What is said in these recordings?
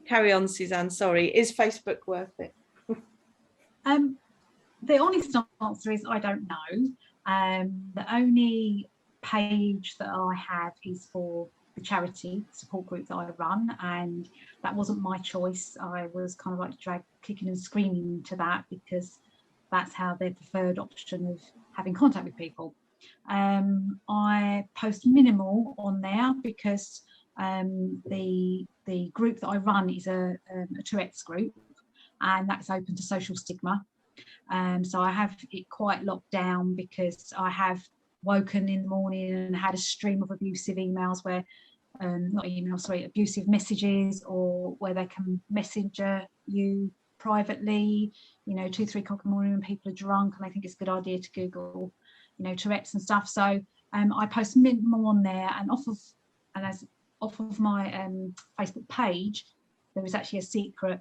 Carry on, Suzanne. Sorry. Is Facebook worth it? The honest answer is I don't know. The only page that I have is for the charity support group that I run, and that wasn't my choice. I was kind of like dragged kicking and screaming to that because that's how their preferred option of having contact with people. I post minimal on there because the group that I run is a Tourette's group, and that's open to social stigma. So I have it quite locked down because I have woken in the morning and had a stream of abusive emails where, abusive messages, or where they can messenger you privately, 2-3 o'clock in the morning when people are drunk and they think it's a good idea to Google, Tourette's and stuff. So I post minimal on there, and off of my Facebook page, there is actually a secret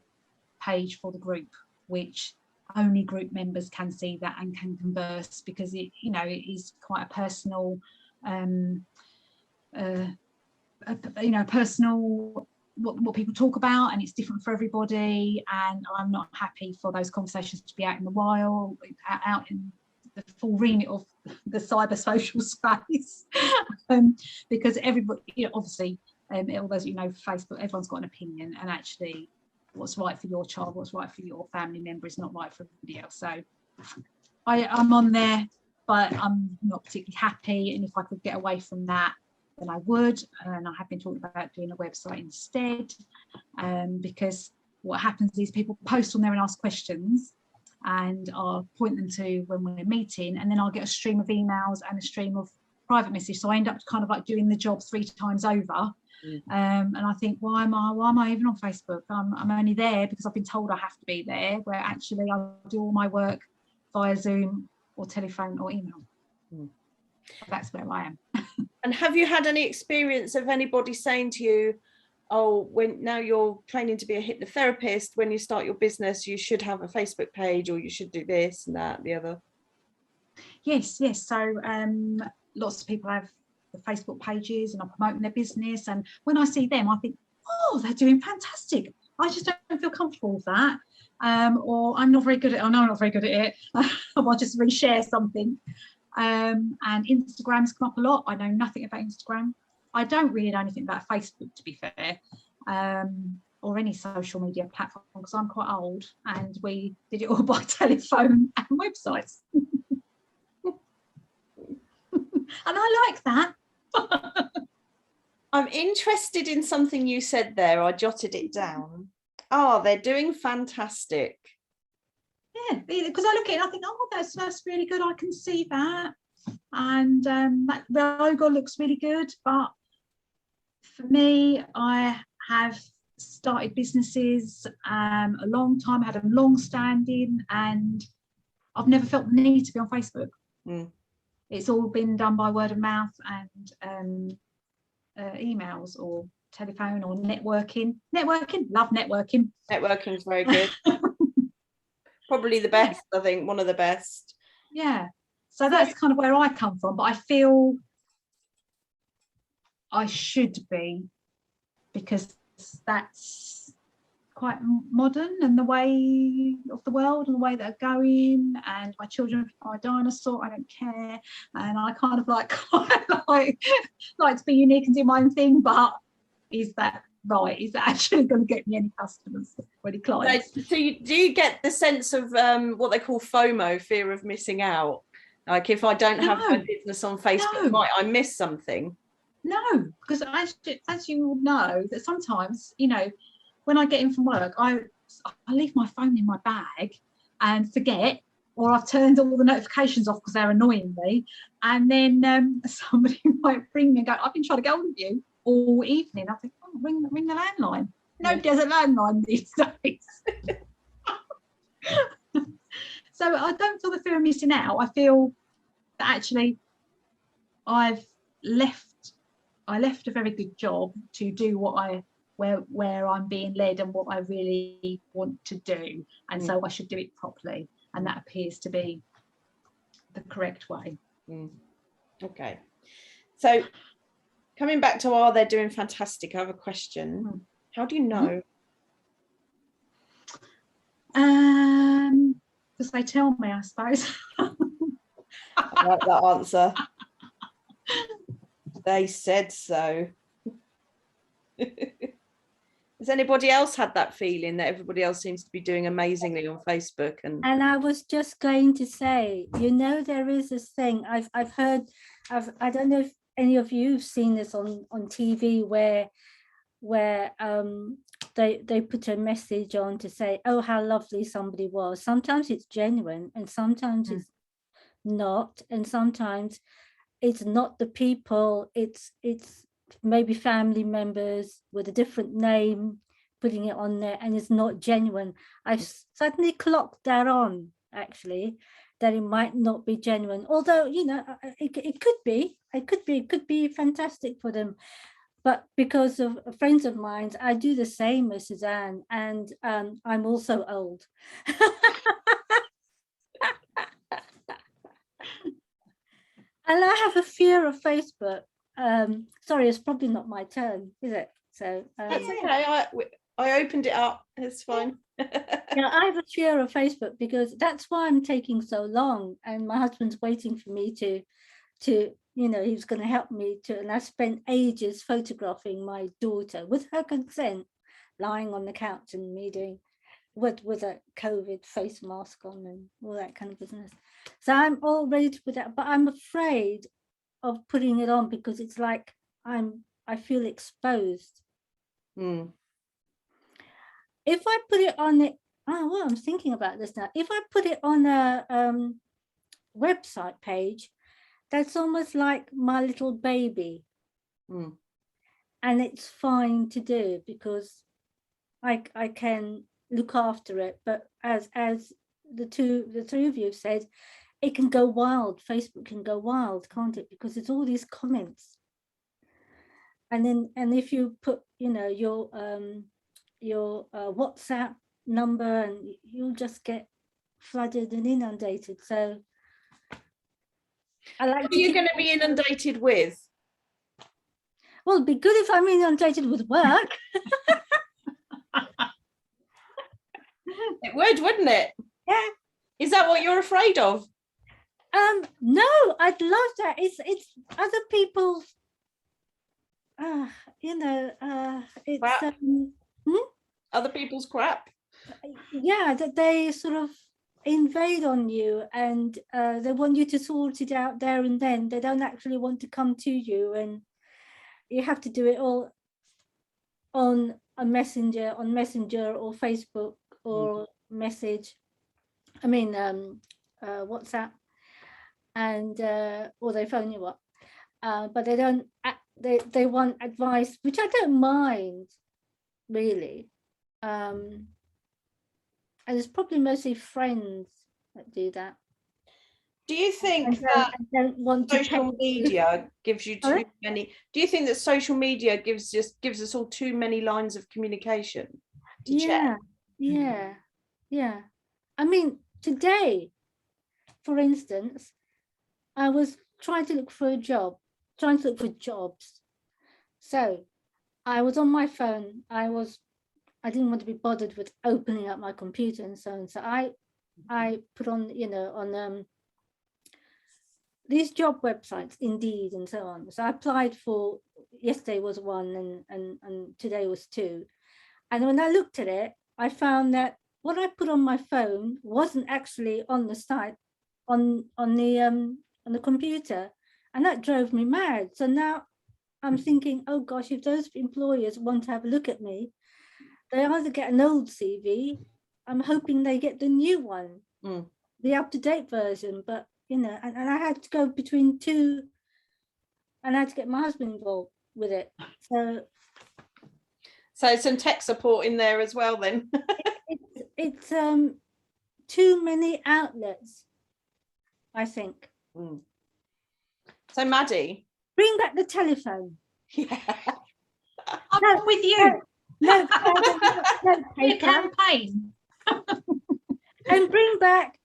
page for the group, which only group members can see that and can converse, because it is quite a personal personal what people talk about, and it's different for everybody, and I'm not happy for those conversations to be out in the wild, out in the full remit of the cyber social space. Because everybody, obviously, all those, Facebook, everyone's got an opinion, and actually what's right for your child, what's right for your family member is not right for everybody else. So I'm on there, but I'm not particularly happy, and if I could get away from that, then I would. And I have been talking about doing a website instead, because what happens is people post on there and ask questions, and I'll point them to when we're meeting, and then I'll get a stream of emails and a stream of private messages. So I end up kind of like doing the job 3 times over. And I think, why am I even on Facebook? I'm only there because I've been told I have to be there, where actually I do all my work via Zoom or telephone or email. That's where I am. And have you had any experience of anybody saying to you, oh, when now you're training to be a hypnotherapist, when you start your business, you should have a Facebook page, or you should do this and that and the other? Yes. So lots of people have the Facebook pages and are promoting their business, and when I see them I think, oh, they're doing fantastic. I just don't feel comfortable with that, or I'm not very good at it. I know I'm not very good at it. I'll just reshare something. And Instagram's come up a lot. I know nothing about Instagram. I don't really know anything about Facebook, to be fair, or any social media platform, because I'm quite old and we did it all by telephone and websites. And I like that. I'm interested in something you said there. I jotted it down. Oh, they're doing fantastic. Yeah, because I look at it and I think, oh, that's really good. I can see that. And that logo looks really good. But for me, I have started businesses a long time, had a long standing, and I've never felt the need to be on Facebook. It's all been done by word of mouth and emails or telephone or networking. Love networking. Networking is very good. Probably the best, I think, one of the best. Yeah. So that's kind of where I come from, but I feel I should be, because that's quite modern, and the way of the world and the way that are going, and my children are a dinosaur, I don't care, and I kind of like to be unique and do my own thing, but is that right? Is that actually going to get me any customers or any clients? So do you get the sense of what they call FOMO, fear of missing out? Like, if I don't have my business on Facebook, might I miss something? No, because as you all know, that sometimes, when I get in from work, I leave my phone in my bag and forget, or I've turned all the notifications off because they're annoying me, and then somebody might ring me and go, I've been trying to get hold of you all evening. I think, oh, ring the landline. Nobody has a landline these days. So I don't feel the fear of missing out. I feel that actually I left a very good job to do where I'm being led and what I really want to do, and so I should do it properly, and that appears to be the correct way. Okay, so coming back to they're doing fantastic, I have a question. How do you know? Because they tell me, I suppose. I like that answer. They said so. Has anybody else had that feeling that everybody else seems to be doing amazingly on Facebook? And I was just going to say, you know, there is this thing I've heard. I don't know if any of you have seen this on TV where they put a message on to say, oh, how lovely somebody was. Sometimes it's genuine and sometimes it's not, and sometimes it's not the people, it's maybe family members with a different name putting it on there, and it's not genuine. I've suddenly clocked that on, actually, that it might not be genuine, although, you know, it could be fantastic for them. But because of friends of mine, I do the same as Suzanne, and I'm also old. And I have a fear of Facebook. Sorry, it's probably not my turn, is it? So that's okay. I opened it up. It's fine. yeah, I have a fear of Facebook because that's why I'm taking so long. And my husband's waiting for me to you know, he was going to help me to, and I spent ages photographing my daughter with her consent, lying on the couch and me doing with a COVID face mask on and all that kind of business. So I'm all ready to put that, but I'm afraid of putting it on because it's like I feel exposed. Mm. If I put it on it, oh well, I'm thinking about this now. If I put it on a website page, that's almost like my little baby. Mm. And it's fine to do because I can look after it. But as the three of you have said, it can go wild. Facebook can go wild, can't it? Because it's all these comments. And if you put, you know, your WhatsApp number, and you'll just get flooded and inundated. So I like. What are you going to be inundated with? Well, it'd be good if I'm inundated with work. It would, wouldn't it? Yeah. Is that what you're afraid of? No, I'd love that. It's other people's. You know, it's other people's crap. Yeah, that they sort of invade on you, and they want you to sort it out there and then. They don't actually want to come to you, and you have to do it all on a messenger or Facebook or message. I mean, WhatsApp, and or they phone you up. But they don't. They want advice, which I don't mind, really. And it's probably mostly friends that do that. Do you think that social media gives you too many? Do you think that social media gives us all too many lines of communication to check? Yeah. I mean, today, for instance, I was trying to look for a job, trying to look for jobs. So I was on my phone. I didn't want to be bothered with opening up my computer and so on. So I put on, you know, on these job websites, Indeed and so on. So I applied for, yesterday was one and today was two. And when I looked at it, I found that what I put on my phone wasn't actually on the site, on the computer, and that drove me mad. So now I'm thinking, oh gosh, if those employers want to have a look at me, they either get an old CV. I'm hoping they get the new one, the up-to-date version. But you know, and I had to go between two, and I had to get my husband involved with it. So some tech support in there as well then. It's too many outlets, I think. So Maddie, bring back the telephone. Yeah. I'm with you. No campaign. And bring back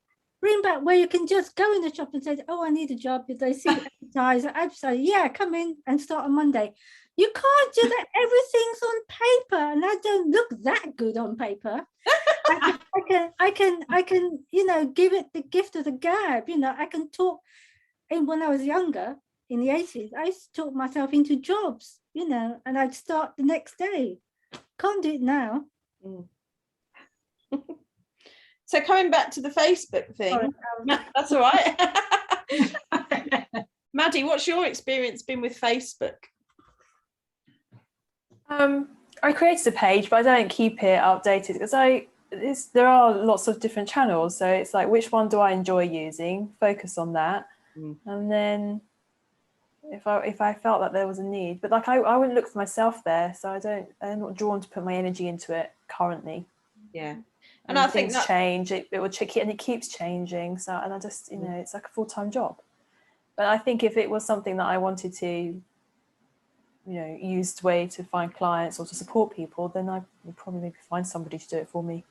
where you can just go in the shop and say, oh, I need a job. If they see advertise, I'd say, yeah, come in and start on Monday. You can't do that. Everything's on paper, and I don't look that good on paper. I I can, you know, give it the gift of the gab. You know, I can talk. And when I was younger, in the 80s, I used to talk myself into jobs, you know, and I'd start the next day. Can't do it now. Mm. So coming back to the Facebook thing, Sorry, that's all right. Maddie, what's your experience been with Facebook? I created a page, but I don't keep it updated because there are lots of different channels. So it's like, which one do I enjoy using? Focus on that. And then if I felt that there was a need, but like I wouldn't look for myself there. So I'm not drawn to put my energy into it currently. Yeah. And I think things change, it will check it, and it keeps changing. So, and I just, you know, it's like a full-time job. But I think if it was something that I wanted to, you know, use the way to find clients or to support people, then I would probably maybe find somebody to do it for me.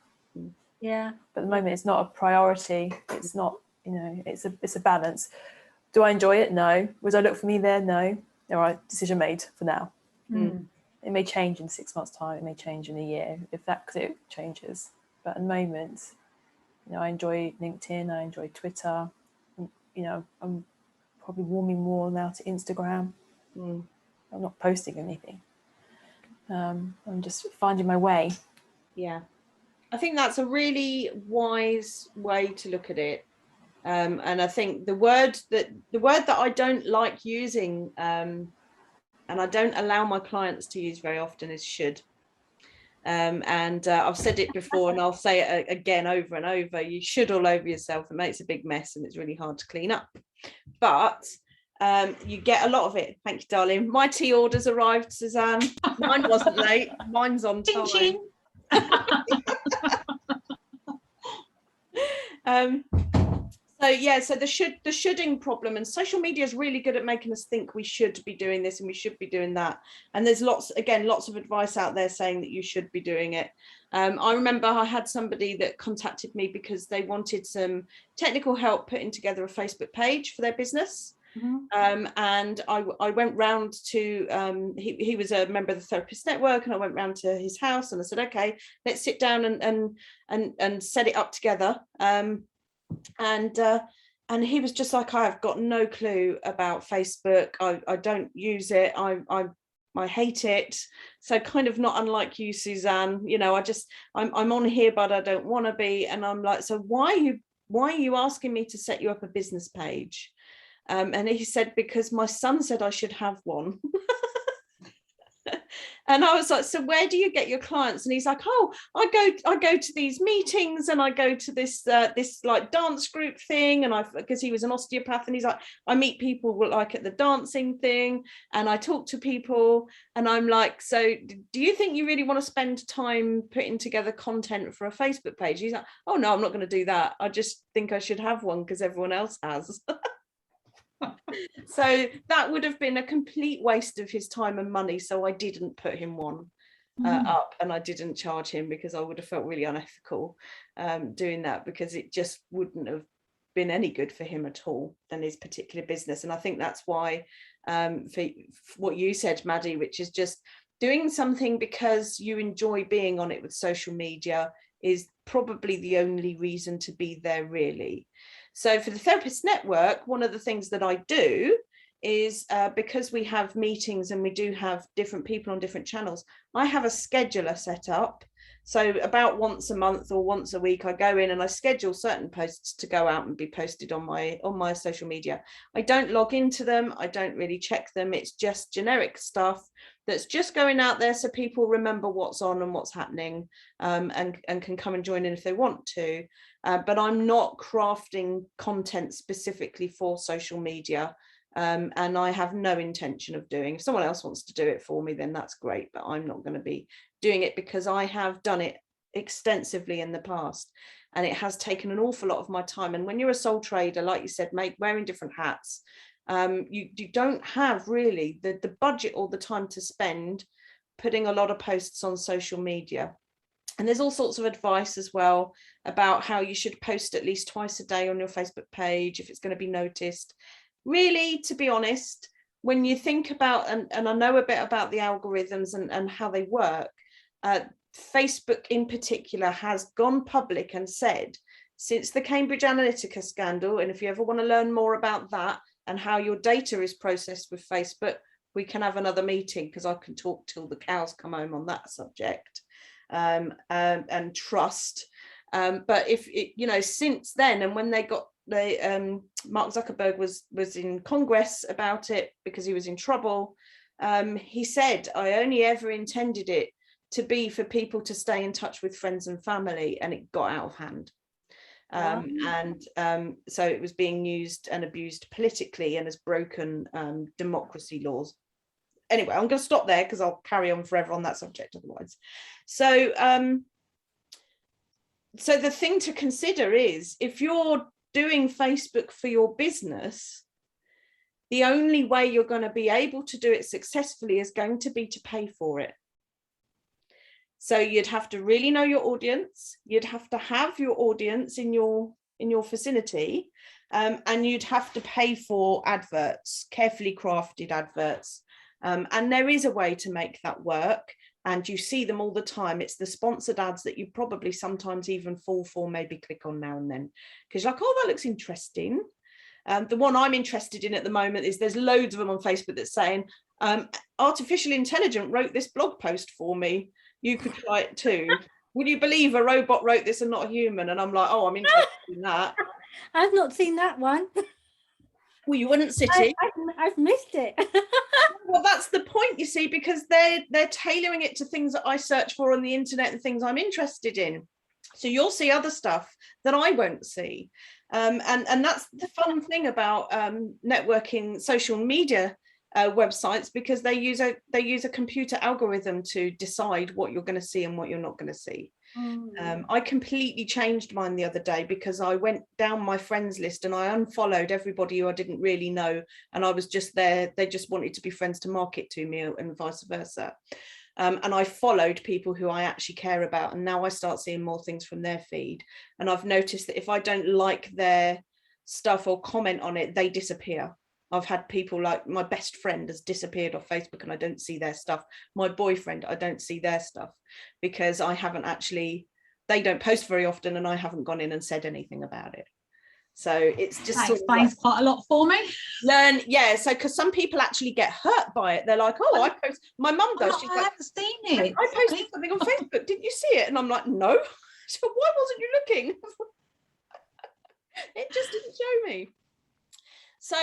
yeah. But at the moment, it's not a priority. It's not, you know, it's a balance. Do I enjoy it? No. Would I look for me there? No. All right, decision made for now. It may change in 6 months' time. It may change in a year if that changes. But at the moment, you know, I enjoy LinkedIn. I enjoy Twitter. You know, I'm probably warming more now to Instagram. I'm not posting anything. I'm just finding my way. Yeah, I think that's a really wise way to look at it. And I think the word that I don't like using, and I don't allow my clients to use very often, is should. And I've said it before, and I'll say it again over and over. You should all over yourself. It makes a big mess, and it's really hard to clean up. But you get a lot of it. Thank you, darling. My tea order's arrived, Suzanne. Mine wasn't late. Mine's on time. Ching, So yeah, so the shoulding problem, and social media is really good at making us think we should be doing this and we should be doing that. And there's lots of advice out there saying that you should be doing it. I remember I had somebody that contacted me because they wanted some technical help putting together a Facebook page for their business. And I went round to he was a member of the Therapist Network, and I went round to his house and I said, okay, let's sit down and set it up together. And he was just like, I've got no clue about Facebook. I don't use it. I hate it. So kind of not unlike you, Suzanne. You know, I'm on here, but I don't want to be. And I'm like, so why are you asking me to set you up a business page? And he said, because my son said I should have one. And I was like, so where do you get your clients? And he's like, oh, I go to these meetings, and I go to this like dance group thing, and because he was an osteopath, and he's like, I meet people like at the dancing thing, and I talk to people, and I'm like, so do you think you really want to spend time putting together content for a Facebook page? He's like, oh no, I'm not going to do that. I just think I should have one because everyone else has. So that would have been a complete waste of his time and money. So I didn't put him one up, and I didn't charge him because I would have felt really unethical doing that, because it just wouldn't have been any good for him at all than his particular business. And I think that's why for what you said, Maddie, which is just doing something because you enjoy being on it with social media is probably the only reason to be there, really. So for the Therapist Network, one of the things that I do is because we have meetings and we do have different people on different channels, I have a scheduler set up. So about once a month or once a week, I go in and I schedule certain posts to go out and be posted on my social media. I don't log into them. I don't really check them. It's just generic stuff that's just going out there so people remember what's on and what's happening, and can come and join in if they want to. But I'm not crafting content specifically for social media. And I have no intention of doing. If someone else wants to do it for me, then that's great, but I'm not going to be doing it because I have done it extensively in the past, and it has taken an awful lot of my time. And when you're a sole trader, like you said, wearing different hats, you don't have really the budget or the time to spend putting a lot of posts on social media. And there's all sorts of advice as well about how you should post at least twice a day on your Facebook page if it's going to be noticed. Really, to be honest, when you think about, and I know a bit about the algorithms and how they work, Facebook in particular has gone public and said, since the Cambridge Analytica scandal, and if you ever want to learn more about that and how your data is processed with Facebook, we can have another meeting, because I can talk till the cows come home on that subject, and trust. But if it, you know, since then, and when they got the Mark Zuckerberg was in Congress about it because he was in trouble, he said, I only ever intended it to be for people to stay in touch with friends and family, and it got out of hand. So it was being used and abused politically and has broken democracy laws. Anyway, I'm going to stop there because I'll carry on forever on that subject otherwise. So so the thing to consider is, if you're doing Facebook for your business, the only way you're going to be able to do it successfully is going to be to pay for it. So you'd have to really know your audience. You'd have to have your audience in your vicinity, and you'd have to pay for adverts, carefully crafted adverts. And there is a way to make that work, and you see them all the time. It's the sponsored ads that you probably sometimes even fall for, maybe click on now and then, because you're like, oh, that looks interesting. The one I'm interested in at the moment is, there's loads of them on Facebook that's saying, artificial intelligence wrote this blog post for me. You could try it too. Would you believe a robot wrote this and not a human? And I'm like, oh, I'm interested in that. I've not seen that one. Well, you wouldn't, City. I've missed it. Well, that's the point, you see, because they're tailoring it to things that I search for on the internet and things I'm interested in. So you'll see other stuff that I won't see. And that's the fun thing about networking social media websites, because they use a computer algorithm to decide what you're going to see and what you're not going to see. I completely changed mine the other day because I went down my friends list and I unfollowed everybody who I didn't really know, and I was just there, they just wanted to be friends to market to me, and vice versa. And I followed people who I actually care about, and now I start seeing more things from their feed. And I've noticed that if I don't like their stuff or comment on it, they disappear. I've had people, like my best friend has disappeared off Facebook and I don't see their stuff. My boyfriend, I don't see their stuff, because I haven't actually, they don't post very often and I haven't gone in and said anything about it. So it's just that sort explains of like, quite a lot for me. Learn, yeah. So because some people actually get hurt by it. They're like, oh, I post, my mum does. She's I like, haven't seen it. I posted something on Facebook. Didn't you see it? And I'm like, no. So why wasn't you looking? It just didn't show me. So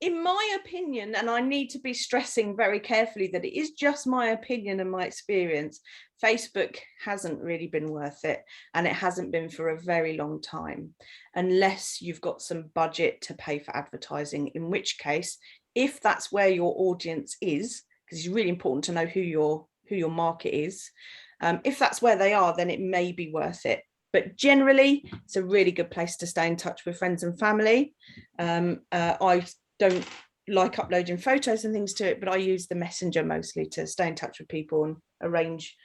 in my opinion, and I need to be stressing very carefully that it is just my opinion and my experience, Facebook hasn't really been worth it, and it hasn't been for a very long time, unless you've got some budget to pay for advertising, in which case, if that's where your audience is, because it's really important to know who your market is, if that's where they are, then it may be worth it. But generally, it's a really good place to stay in touch with friends and family. I don't like uploading photos and things to it, but I use the Messenger mostly to stay in touch with people and arrange,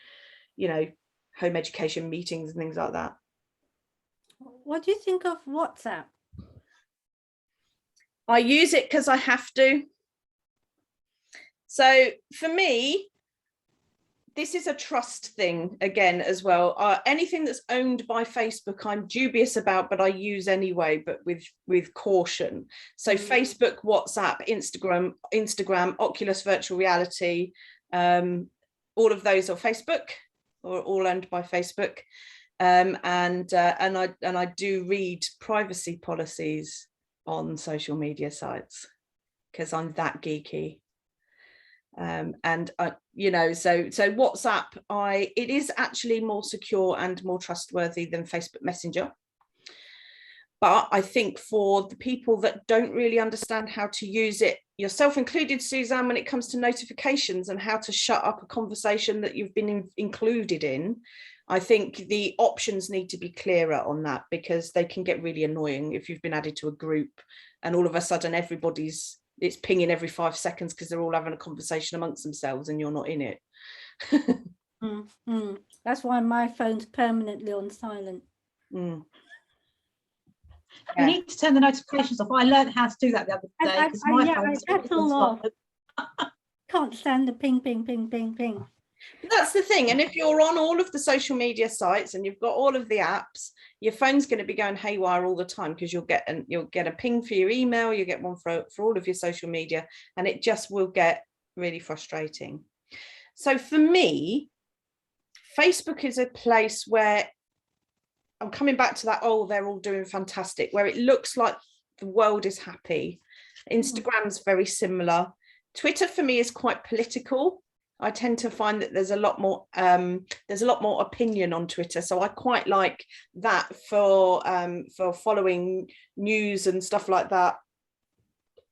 you know, home education meetings and things like that. What do you think of WhatsApp? I use it because I have to. So for me, this is a trust thing again as well. Anything that's owned by Facebook, I'm dubious about, but I use anyway, but with caution. So Facebook, WhatsApp, Instagram, Oculus virtual reality, all of those are Facebook, or all owned by Facebook. And I do read privacy policies on social media sites because I'm that geeky. And you know, so WhatsApp, it is actually more secure and more trustworthy than Facebook Messenger. But I think for the people that don't really understand how to use it, yourself included, Suzanne, when it comes to notifications and how to shut up a conversation that you've been included in, I think the options need to be clearer on that, because they can get really annoying if you've been added to a group and all of a sudden it's pinging every 5 seconds because they're all having a conversation amongst themselves and you're not in it. That's why my phone's permanently on silent. You need to turn the notifications off. I learned how to do that the other day. I shut all off. Can't stand the ping, ping, ping, ping, ping. That's the thing. And if you're on all of the social media sites and you've got all of the apps, your phone's going to be going haywire all the time, because you'll get a ping for your email, you get one for all of your social media, and it just will get really frustrating. So for me, Facebook is a place where I'm coming back to that, oh, they're all doing fantastic, where it looks like the world is happy. Instagram's very similar. Twitter for me is quite political. I tend to find that there's a lot more opinion on Twitter, so I quite like that for following news and stuff like that.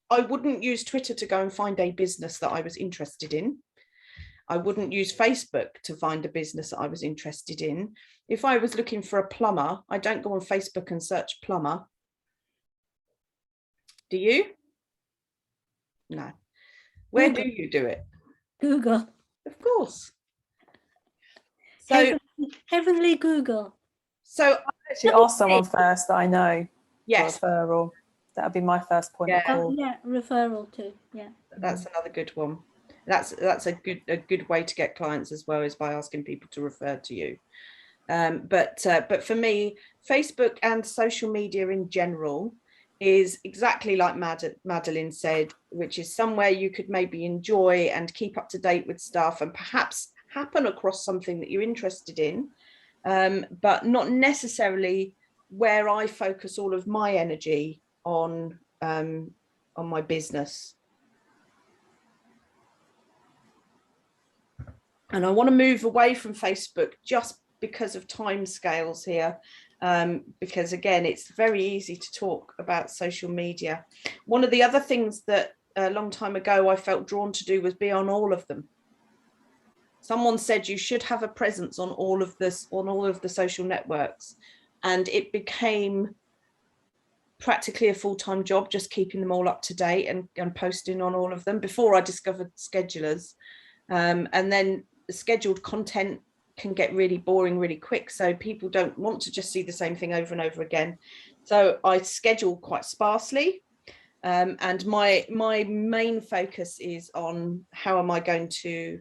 I wouldn't use Twitter to go and find a business that I was interested in. I wouldn't use Facebook to find a business that I was interested in. If I was looking for a plumber, I don't go on Facebook and search plumber. Do you? No. Where do you do it? Google. Of course. So Heavenly Google. So I actually ask someone first that I know. yes, for referral. That would be my first point of call. Yeah, referral too. Yeah. that's another good one. That's a good way to get clients as well, is by asking people to refer to you. But for me, Facebook and social media in general is exactly like Madeline said, which is somewhere you could maybe enjoy and keep up to date with stuff, and perhaps happen across something that you're interested in, but not necessarily where I focus all of my energy on my business. And I want to move away from Facebook just because of timescales here, because again, it's very easy to talk about social media. One of the other things that a long time ago I felt drawn to do was be on all of them. Someone said you should have a presence on all of the social networks, and it became practically a full-time job just keeping them all up to date and posting on all of them, before I discovered schedulers. And then the scheduled content can get really boring really quick, so people don't want to just see the same thing over and over again. So I schedule quite sparsely, and my main focus is on how am I going to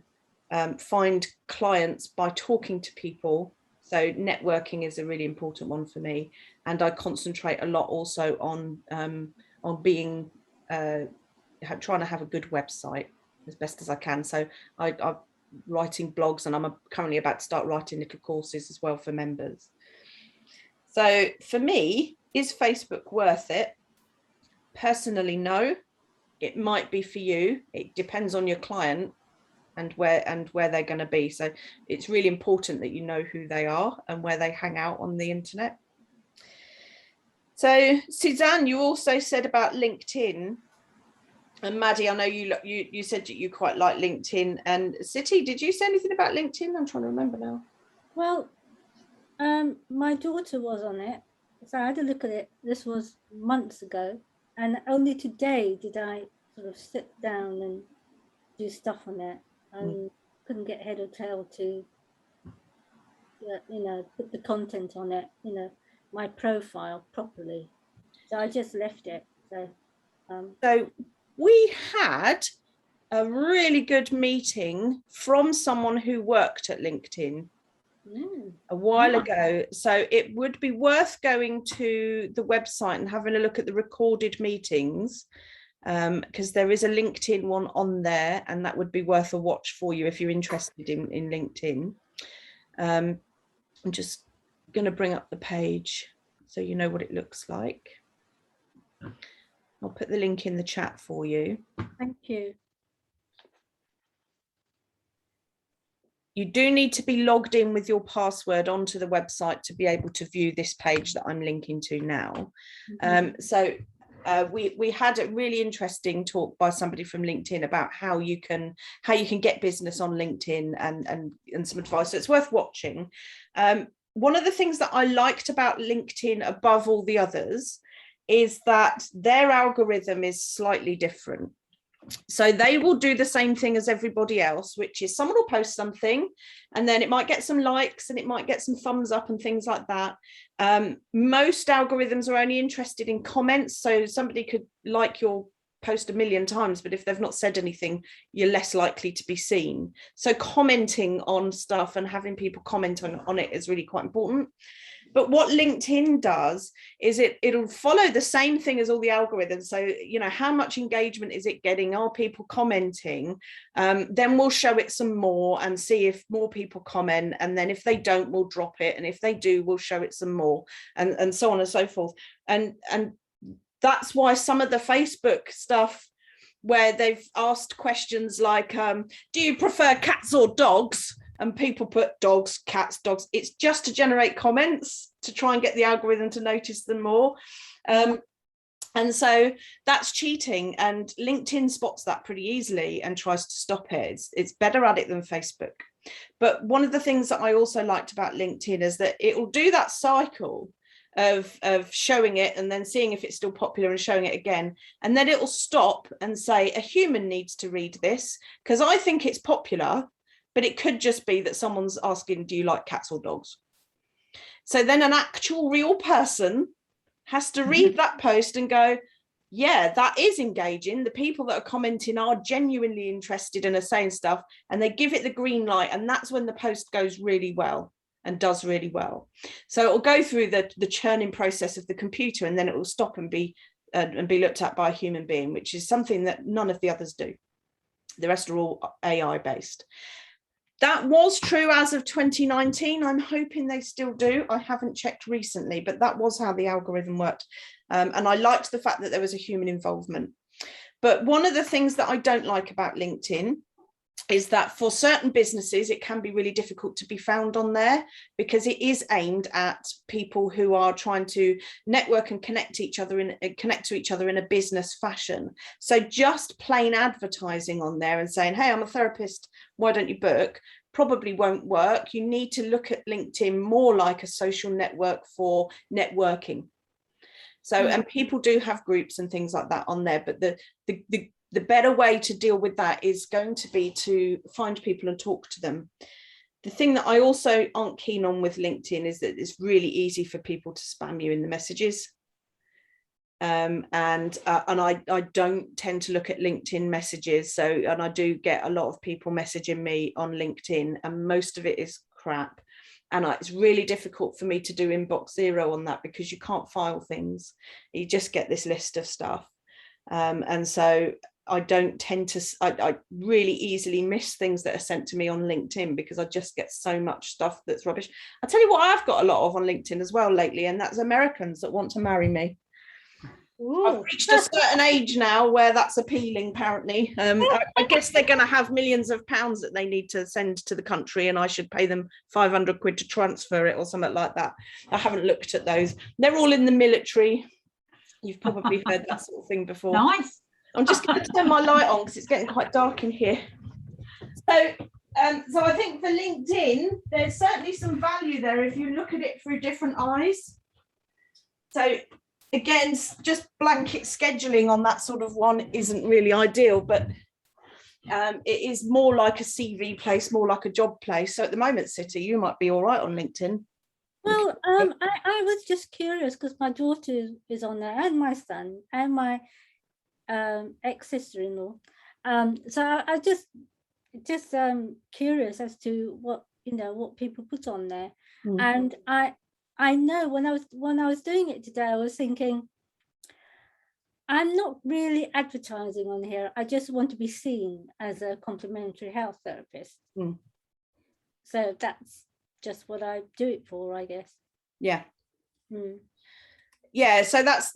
find clients by talking to people. So networking is a really important one for me, and I concentrate a lot also on being trying to have a good website as best as I can. So I'm writing blogs, and I'm currently about to start writing little courses as well for members. So for me, is Facebook worth it? Personally, no. It might be for you. It depends on your client and where they're going to be. So it's really important that you know who they are and where they hang out on the internet. So Suzanne, you also said about LinkedIn. And Maddie, I know you said that you quite like LinkedIn. And Siti, did you say anything about LinkedIn? I'm trying to remember now. Well, my daughter was on it, so I had a look at it. This was months ago, and only today did I sort of sit down and do stuff on it. And couldn't get head or tail to, put the content on it, my profile properly. So I just left it. So we had a really good meeting from someone who worked at LinkedIn a while ago. So it would be worth going to the website and having a look at the recorded meetings, because there is a LinkedIn one on there, and that would be worth a watch for you if you're interested in LinkedIn. I'm just going to bring up the page so you know what it looks like. I'll put the link in the chat for you. thank you. You do need to be logged in with your password onto the website to be able to view this page that I'm linking to now. We had a really interesting talk by somebody from LinkedIn about how you can get business on LinkedIn and some advice. So it's worth watching. One of the things that I liked about LinkedIn above all the others is that their algorithm is slightly different. So they will do the same thing as everybody else, which is someone will post something and then it might get some likes and it might get some thumbs up and things like that. Most algorithms are only interested in comments. So somebody could like your post a million times, but if they've not said anything, you're less likely to be seen. So commenting on stuff and having people comment on it is really quite important. But what LinkedIn does is it'll follow the same thing as all the algorithms. So, you know, how much engagement is it getting? Are people commenting? Then we'll show it some more and see if more people comment. And then if they don't, we'll drop it. And if they do, we'll show it some more, and so on and so forth. And that's why some of the Facebook stuff where they've asked questions like, do you prefer cats or dogs? And people put dogs, cats, dogs. It's just to generate comments to try and get the algorithm to notice them more. And so that's cheating, and LinkedIn spots that pretty easily and tries to stop it. It's better at it than Facebook. But one of the things that I also liked about LinkedIn is that it will do that cycle of showing it and then seeing if it's still popular and showing it again. And then it will stop and say, a human needs to read this because I think it's popular. But it could just be that someone's asking, do you like cats or dogs? So then an actual real person has to read that post and go, yeah, that is engaging. The people that are commenting are genuinely interested and are saying stuff, and they give it the green light. And that's when the post goes really well and does really well. So it will go through the churning process of the computer, and then it will stop and be looked at by a human being, which is something that none of the others do. The rest are all AI based. That was true as of 2019. I'm hoping they still do. I haven't checked recently, but that was how the algorithm worked. And I liked the fact that there was a human involvement. But one of the things that I don't like about LinkedIn is that for certain businesses, it can be really difficult to be found on there because it is aimed at people who are trying to network and connect to each other in a business fashion. So just plain advertising on there and saying, hey, I'm a therapist, why don't you book? Probably won't work. You need to look at LinkedIn more like a social network for networking. So, and people do have groups and things like that on there, but the better way to deal with that is going to be to find people and talk to them. The thing that I also aren't keen on with LinkedIn is that it's really easy for people to spam you in the messages. And I don't tend to look at LinkedIn messages. And I do get a lot of people messaging me on LinkedIn, and most of it is crap. And it's really difficult for me to do inbox zero on that because you can't file things. You just get this list of stuff. And so I don't tend to, I really easily miss things that are sent to me on LinkedIn because I just get so much stuff that's rubbish. I'll tell you what I've got a lot of on LinkedIn as well lately, and that's Americans that want to marry me. Ooh. I've reached a certain age now where that's appealing, apparently. I guess they're going to have millions of pounds that they need to send to the country, and I should pay them 500 quid to transfer it or something like that. I haven't looked at those. They're all in the military. You've probably heard that sort of thing before. Nice. I'm just going to turn my light on because it's getting quite dark in here. So I think for LinkedIn, there's certainly some value there if you look at it through different eyes. So again, just blanket scheduling on that sort of one isn't really ideal, but it is more like a CV place, more like a job place. So at the moment, City, you might be all right on LinkedIn. Well, I was just curious because my daughter is on there, and my son, and my ex-sister-in-law. So I just curious as to what people put on there. And I know when I was doing it today, I was thinking, I'm not really advertising on here. I just want to be seen as a complementary health therapist. So that's just what I do it for, I guess. Yeah. Yeah, so that's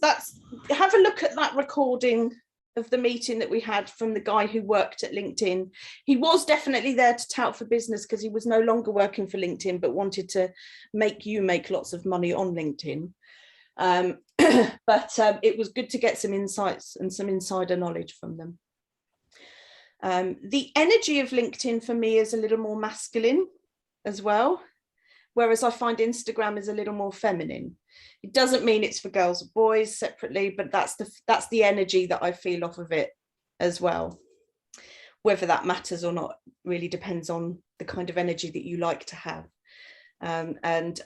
have a look at that recording of the meeting that we had from the guy who worked at LinkedIn. He was definitely there to tout for business because he was no longer working for LinkedIn but wanted to make lots of money on LinkedIn. But it was good to get some insights and some insider knowledge from them. The energy of LinkedIn for me is a little more masculine as well, whereas I find Instagram is a little more feminine. It doesn't mean it's for girls or boys separately, but that's the energy that I feel off of it as well. Whether that matters or not really depends on the kind of energy that you like to have. And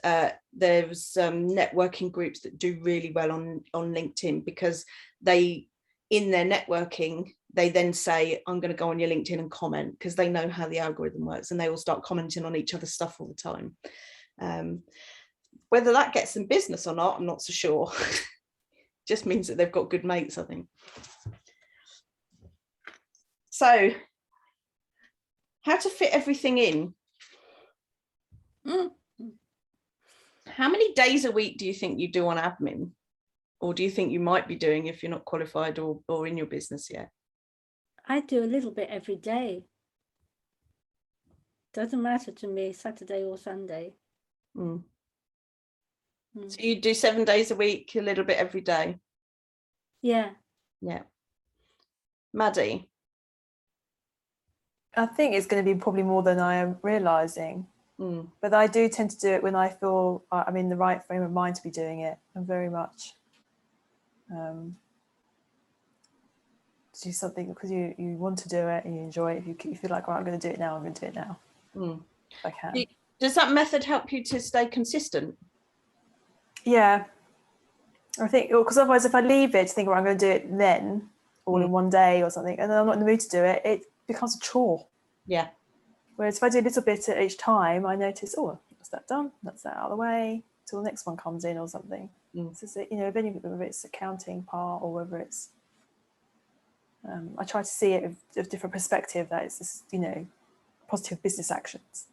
there's networking groups that do really well on LinkedIn because they in their networking, they then say, I'm going to go on your LinkedIn and comment, because they know how the algorithm works, and they will start commenting on each other's stuff all the time. Whether that gets them business or not, I'm not so sure. Just means that they've got good mates, I think. So, how to fit everything in? How many days a week do you think you do on admin? Or do you think you might be doing if you're not qualified or in your business yet? I do a little bit every day. Doesn't matter to me, Saturday or Sunday. So you do 7 days a week, a little bit every day? Yeah. Yeah. Maddie? I think it's going to be probably more than I am realising. But I do tend to do it when I feel I'm in the right frame of mind to be doing it. I'm very much do something because you want to do it and you enjoy it. If you feel like, right, I'm going to do it now, I'm going to do it now. If I can. Does that method help you to stay consistent? Yeah. I think, because otherwise if I leave it to think, well, I'm going to do it then, all in one day or something, and then I'm not in the mood to do it, it becomes a chore. Yeah. Whereas if I do a little bit at each time, I notice, oh, that's that done, that's that out of the way, till the next one comes in or something. So, whether it's accounting part or whether it's, I try to see it of a different perspective, that it's just, positive business actions.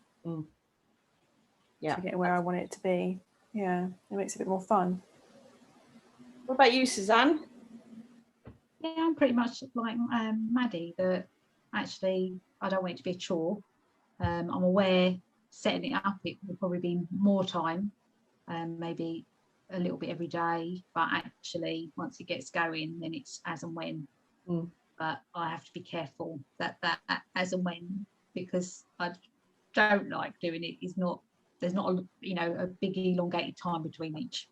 Yeah. To get where I want it to be. Yeah, it makes it a bit more fun. What about you, Suzanne? Yeah, I'm pretty much like Maddie, that actually I don't want it to be a chore. I'm aware setting it up, it will probably be more time, maybe a little bit every day, but actually once it gets going, then it's as and when. But I have to be careful that as and when, because I don't like doing it. There's not a big elongated time between each.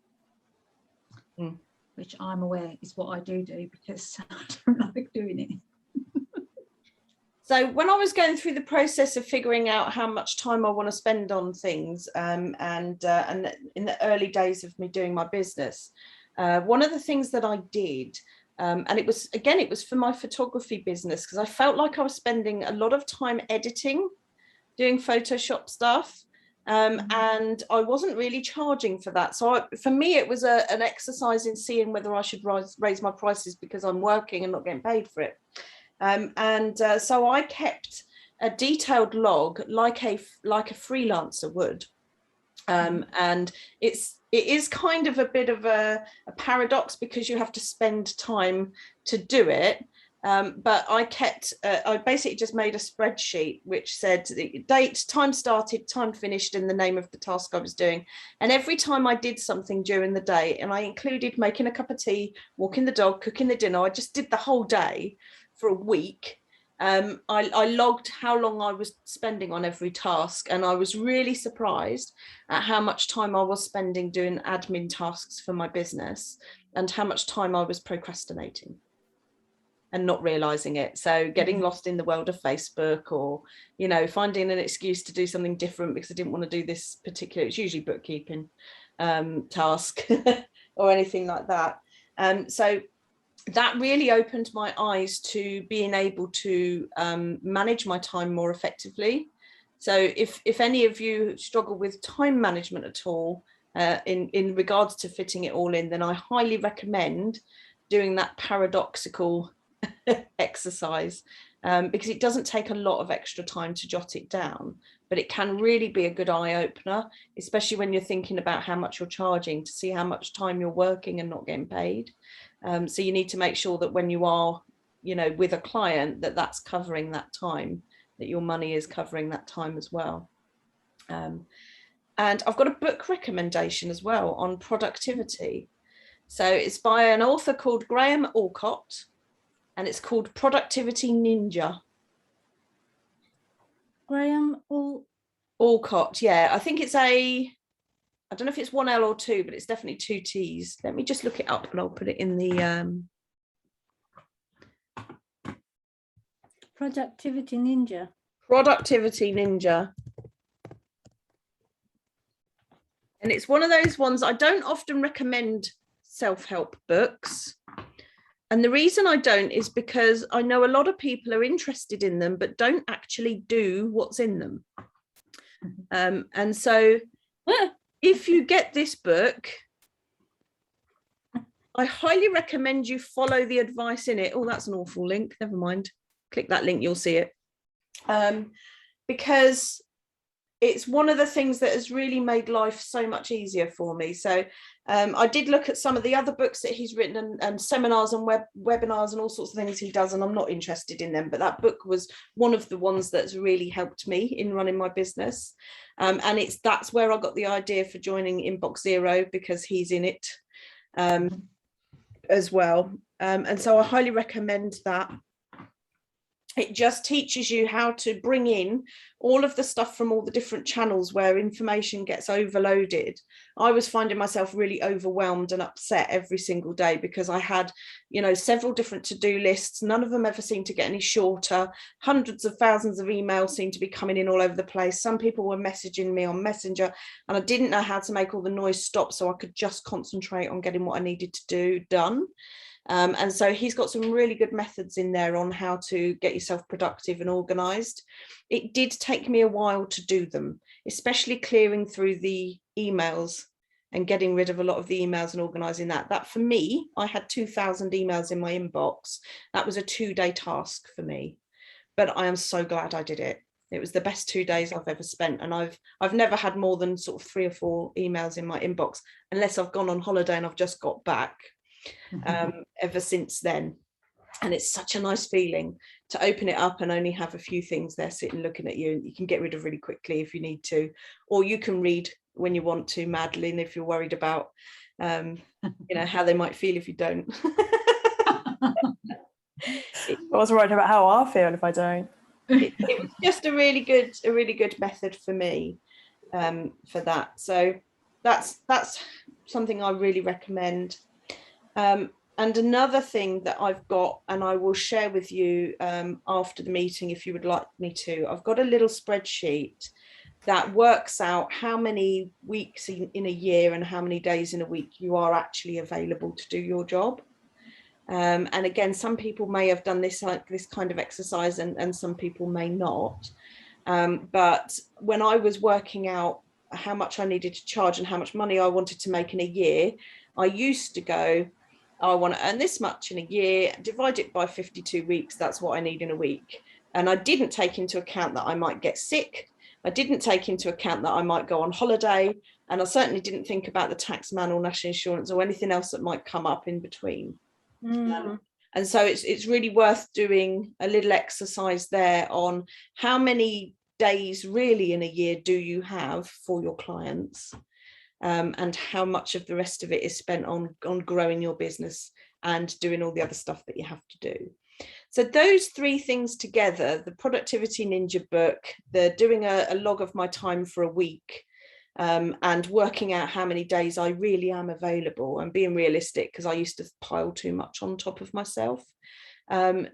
Which I'm aware is what I do because I don't like doing it. So when I was going through the process of figuring out how much time I want to spend on things, and in the early days of me doing my business, one of the things that I did, and it was for my photography business, because I felt like I was spending a lot of time editing, doing Photoshop stuff. And I wasn't really charging for that. So for me, it was an exercise in seeing whether I should raise my prices because I'm working and not getting paid for it. So I kept a detailed log like a freelancer would. And it is kind of a bit of a paradox because you have to spend time to do it. But I basically just made a spreadsheet which said the date, time started, time finished, and the name of the task I was doing. And every time I did something during the day, and I included making a cup of tea, walking the dog, cooking the dinner, I just did the whole day for a week. I logged how long I was spending on every task, and I was really surprised at how much time I was spending doing admin tasks for my business and how much time I was procrastinating and not realizing it. So getting lost in the world of Facebook, or finding an excuse to do something different because I didn't want to do this particular, it's usually bookkeeping task or anything like that. So that really opened my eyes to being able to manage my time more effectively. So if any of you struggle with time management at all, in regards to fitting it all in, then I highly recommend doing that paradoxical exercise, because it doesn't take a lot of extra time to jot it down, but it can really be a good eye opener, especially when you're thinking about how much you're charging, to see how much time you're working and not getting paid. So you need to make sure that when you are, with a client, that's covering that time, that your money is covering that time as well. And I've got a book recommendation as well on productivity. So it's by an author called Graham Alcott, and it's called Productivity Ninja. Graham Alcott, yeah. I think it's I don't know if it's 1 L or 2, but it's definitely 2 T's. Let me just look it up and I'll put it in the Productivity Ninja. Productivity Ninja. And it's one of those ones, I don't often recommend self-help books, And the reason I don't is because I know a lot of people are interested in them, but don't actually do what's in them. And so if you get this book, I highly recommend you follow the advice in it. Oh, that's an awful link. Never mind. Click that link, you'll see it. Because it's one of the things that has really made life so much easier for me. So I did look at some of the other books that he's written and seminars and webinars and all sorts of things he does, and I'm not interested in them, but that book was one of the ones that's really helped me in running my business. And that's where I got the idea for joining Inbox Zero, because he's in it as well. And so I highly recommend that. It just teaches you how to bring in all of the stuff from all the different channels where information gets overloaded. I was finding myself really overwhelmed and upset every single day because I had, several different to-do lists. None of them ever seemed to get any shorter. Hundreds of thousands of emails seemed to be coming in all over the place. Some people were messaging me on Messenger, and I didn't know how to make all the noise stop so I could just concentrate on getting what I needed to do done. And so he's got some really good methods in there on how to get yourself productive and organized. It did take me a while to do them, especially clearing through the emails and getting rid of a lot of the emails and organizing that. That for me, I had 2,000 emails in my inbox. That was a 2-day task for me, but I am so glad I did it. It was the best 2 days I've ever spent. And I've never had more than sort of 3 or 4 emails in my inbox, unless I've gone on holiday and I've just got back. Ever since then. And it's such a nice feeling to open it up and only have a few things there sitting looking at you. You can get rid of really quickly if you need to, or you can read when you want to, Madeline, if you're worried about how they might feel if you don't. I was worried about how I feel if I don't. It was just a really good method for me for that. So that's something I really recommend. And another thing that I've got, and I will share with you after the meeting if you would like me to, I've got a little spreadsheet that works out how many weeks in a year and how many days in a week you are actually available to do your job. And again, some people may have done this kind of exercise and some people may not. But when I was working out how much I needed to charge and how much money I wanted to make in a year, I used to go, I want to earn this much in a year, divide it by 52 weeks, that's what I need in a week. And I didn't take into account that I might get sick. I didn't take into account that I might go on holiday. And I certainly didn't think about the tax man or national insurance or anything else that might come up in between. And so it's really worth doing a little exercise there on how many days really in a year do you have for your clients. And how much of the rest of it is spent on growing your business and doing all the other stuff that you have to do. So those 3 things together, the Productivity Ninja book, the doing a log of my time for a week, and working out how many days I really am available and being realistic, because I used to pile too much on top of myself,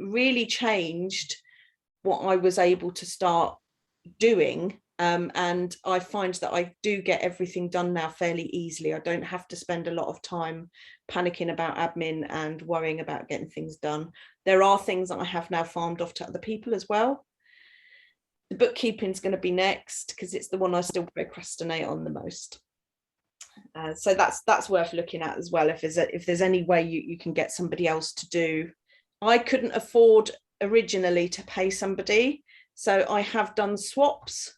really changed what I was able to start doing. And I find that I do get everything done now fairly easily. I don't have to spend a lot of time panicking about admin and worrying about getting things done. There are things that I have now farmed off to other people as well. The bookkeeping is going to be next because it's the one I still procrastinate on the most. So that's worth looking at as well. If there's any way you can get somebody else to do. I couldn't afford originally to pay somebody, so I have done swaps.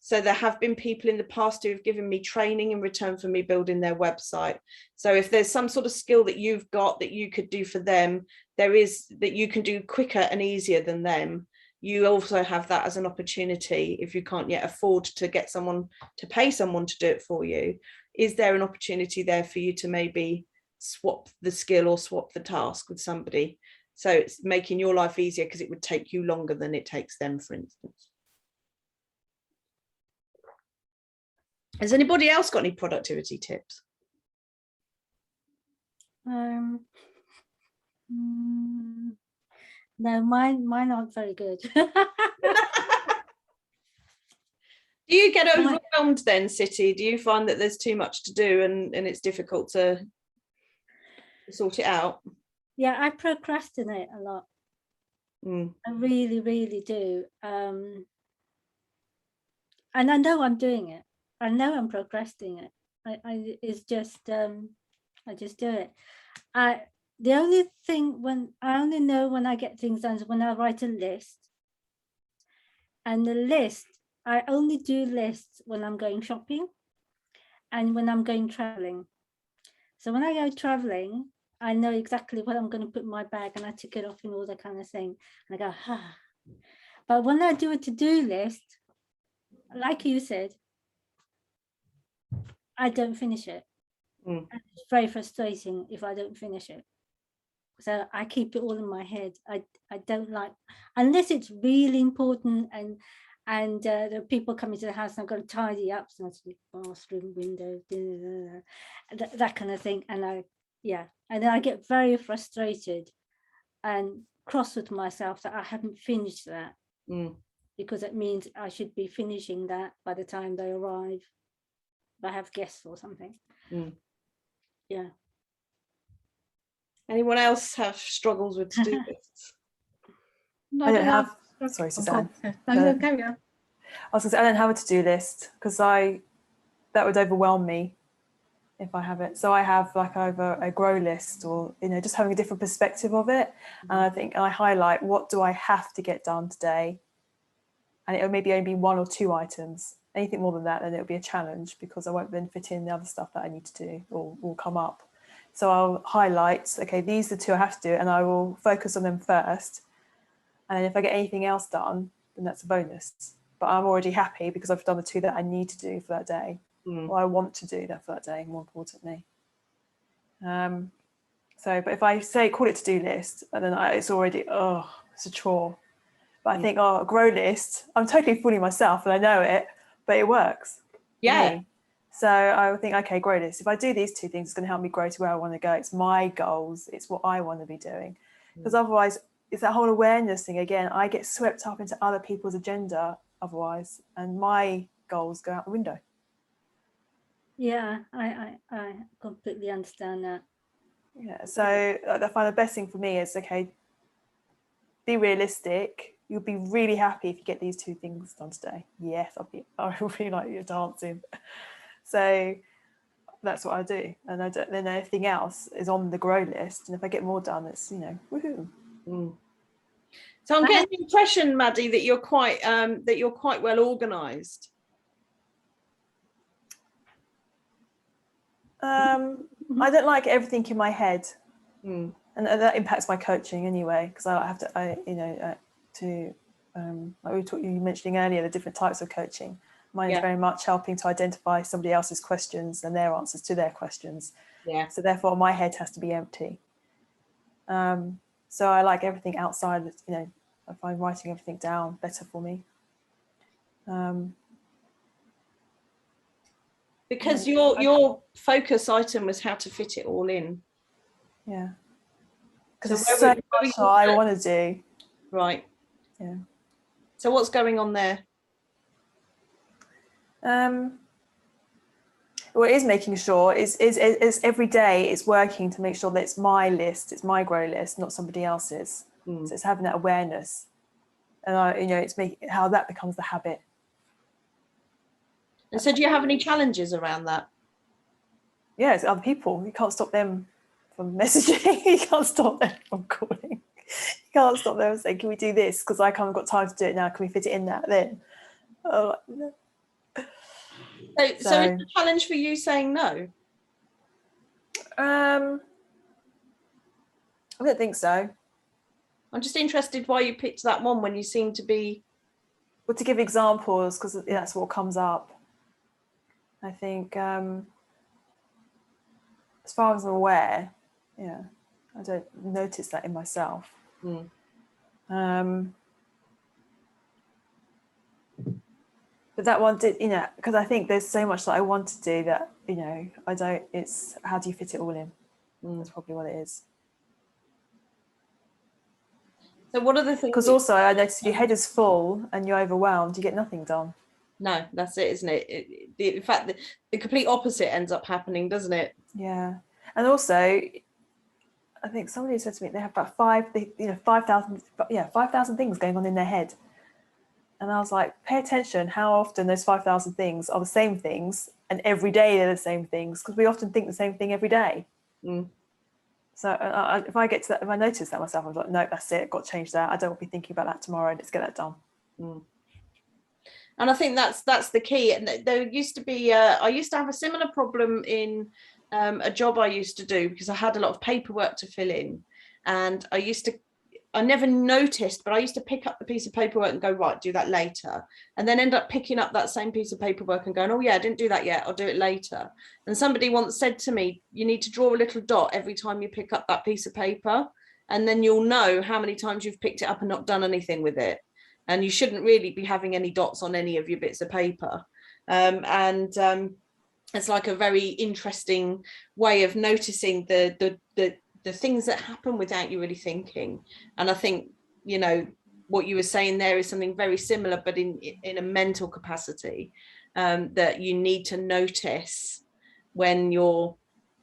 So there have been people in the past who have given me training in return for me building their website. So if there's some sort of skill that you've got that you could do for them, there is that you can do quicker and easier than them. You also have that as an opportunity if you can't yet afford to get someone to pay someone to do it for you. Is there an opportunity there for you to maybe swap the skill or swap the task with somebody? So it's making your life easier because it would take you longer than it takes them, for instance. Has anybody else got any productivity tips? No, mine aren't very good. Do you get overwhelmed then, City? Do you find that there's too much to do and it's difficult to sort it out? Yeah, I procrastinate a lot. Mm. I really, really do. And I know I'm doing it. I know I'm procrastinating it. It's just I just do it. The only thing when I only know when I get things done is when I write a list. And the list, I only do lists when I'm going shopping and when I'm going traveling. So when I go traveling, I know exactly what I'm going to put in my bag and I tick it off and all that kind of thing. And I go, ah. But when I do a to-do list, like you said, I don't finish it. Mm. And it's very frustrating if I don't finish it. So I keep it all in my head. I don't like, unless it's really important and the people coming to the house and I've got to tidy up, so the bathroom windows, that kind of thing. And and then I get very frustrated and cross with myself that I haven't finished that, because it means I should be finishing that by the time they arrive. If I have guests or something. Yeah. Anyone else have struggles with to-do lists? I don't have. Sorry, Suzanne. No, carry on. I was going to say I don't have a to-do list because that would overwhelm me if I have it. So I have like either a grow list or just having a different perspective of it. And I think I highlight what do I have to get done today, and it'll maybe only be 1 or 2 items. Anything more than that, then it'll be a challenge because I won't then fit in the other stuff that I need to do or will come up. So I'll highlight, okay, these are the 2 I have to do, and I will focus on them first. And if I get anything else done, then that's a bonus. But I'm already happy because I've done the 2 that I need to do for that day, or I want to do that for that day, more importantly. But if I call it to-do list, and then it's already, it's a chore. But I think, a grow list, I'm totally fooling myself and I know it, but it works. Yeah. For me. So I would think, okay, grow list. If I do these 2 things, it's going to help me grow to where I want to go. It's my goals. It's what I want to be doing. Because otherwise, it's that whole awareness thing again. I get swept up into other people's agenda otherwise, and my goals go out the window. Yeah, I completely understand that. Yeah, so I find the best thing for me is, okay, be realistic. You'll be really happy if you get these 2 things done today. Yes, I will feel like you're dancing. So that's what I do. And then anything else is on the grow list. And if I get more done, it's, woohoo. So I'm getting the impression, Maddie, that you're quite well organised. I don't like everything in my head, and that impacts my coaching anyway. Because I have to, like you mentioning earlier, the different types of coaching. Mine is very much helping to identify somebody else's questions and their answers to their questions. Yeah. So therefore, my head has to be empty. So I like everything outside. I find writing everything down better for me. Because your focus item was how to fit it all in. Yeah. Because it's so much I want to do. Right. Yeah. So what's going on there? Well, it is making sure it's every day it's working to make sure that it's my list, it's my grow list, not somebody else's. So it's having that awareness, and it's making how that becomes the habit. And so do you have any challenges around that? Yeah, it's other people. You can't stop them from messaging. You can't stop them from calling. You can't stop them saying, can we do this? Because I haven't got time to do it now. Can we fit it in that then? Oh, no. So is it a challenge for you saying no? I don't think so. I'm just interested why you picked that one when you seem to be... Well, to give examples, because that's what comes up. I think, as far as I'm aware, I don't notice that in myself. But that one did, because I think there's so much that I want to do that, I don't, it's how do you fit it all in? That's probably what it is. So what are the things? Because also I noticed if your head is full and you're overwhelmed, you get nothing done. No, that's it, isn't it? In fact, the complete opposite ends up happening, doesn't it? Yeah. And also, I think somebody said to me they have about 5,000 things going on in their head. And I was like, pay attention how often those 5,000 things are the same things, and every day they're the same things, because we often think the same thing every day. So if I get to that, if I notice that myself, I was like, no, that's it, got to change that. I don't want to be thinking about that tomorrow. Let's get that done. And I think that's the key. And there used to be, I used to have a similar problem in a job I used to do, because I had a lot of paperwork to fill in, and I never noticed, but I used to pick up the piece of paperwork and go, right, do that later. And then end up picking up that same piece of paperwork and going, oh yeah, I didn't do that yet, I'll do it later. And somebody once said to me, you need to draw a little dot every time you pick up that piece of paper, and then you'll know how many times you've picked it up and not done anything with it. And you shouldn't really be having any dots on any of your bits of paper. It's like a very interesting way of noticing the things that happen without you really thinking. And I think, you know, what you were saying there is something very similar, but in a mental capacity, that you need to notice when you're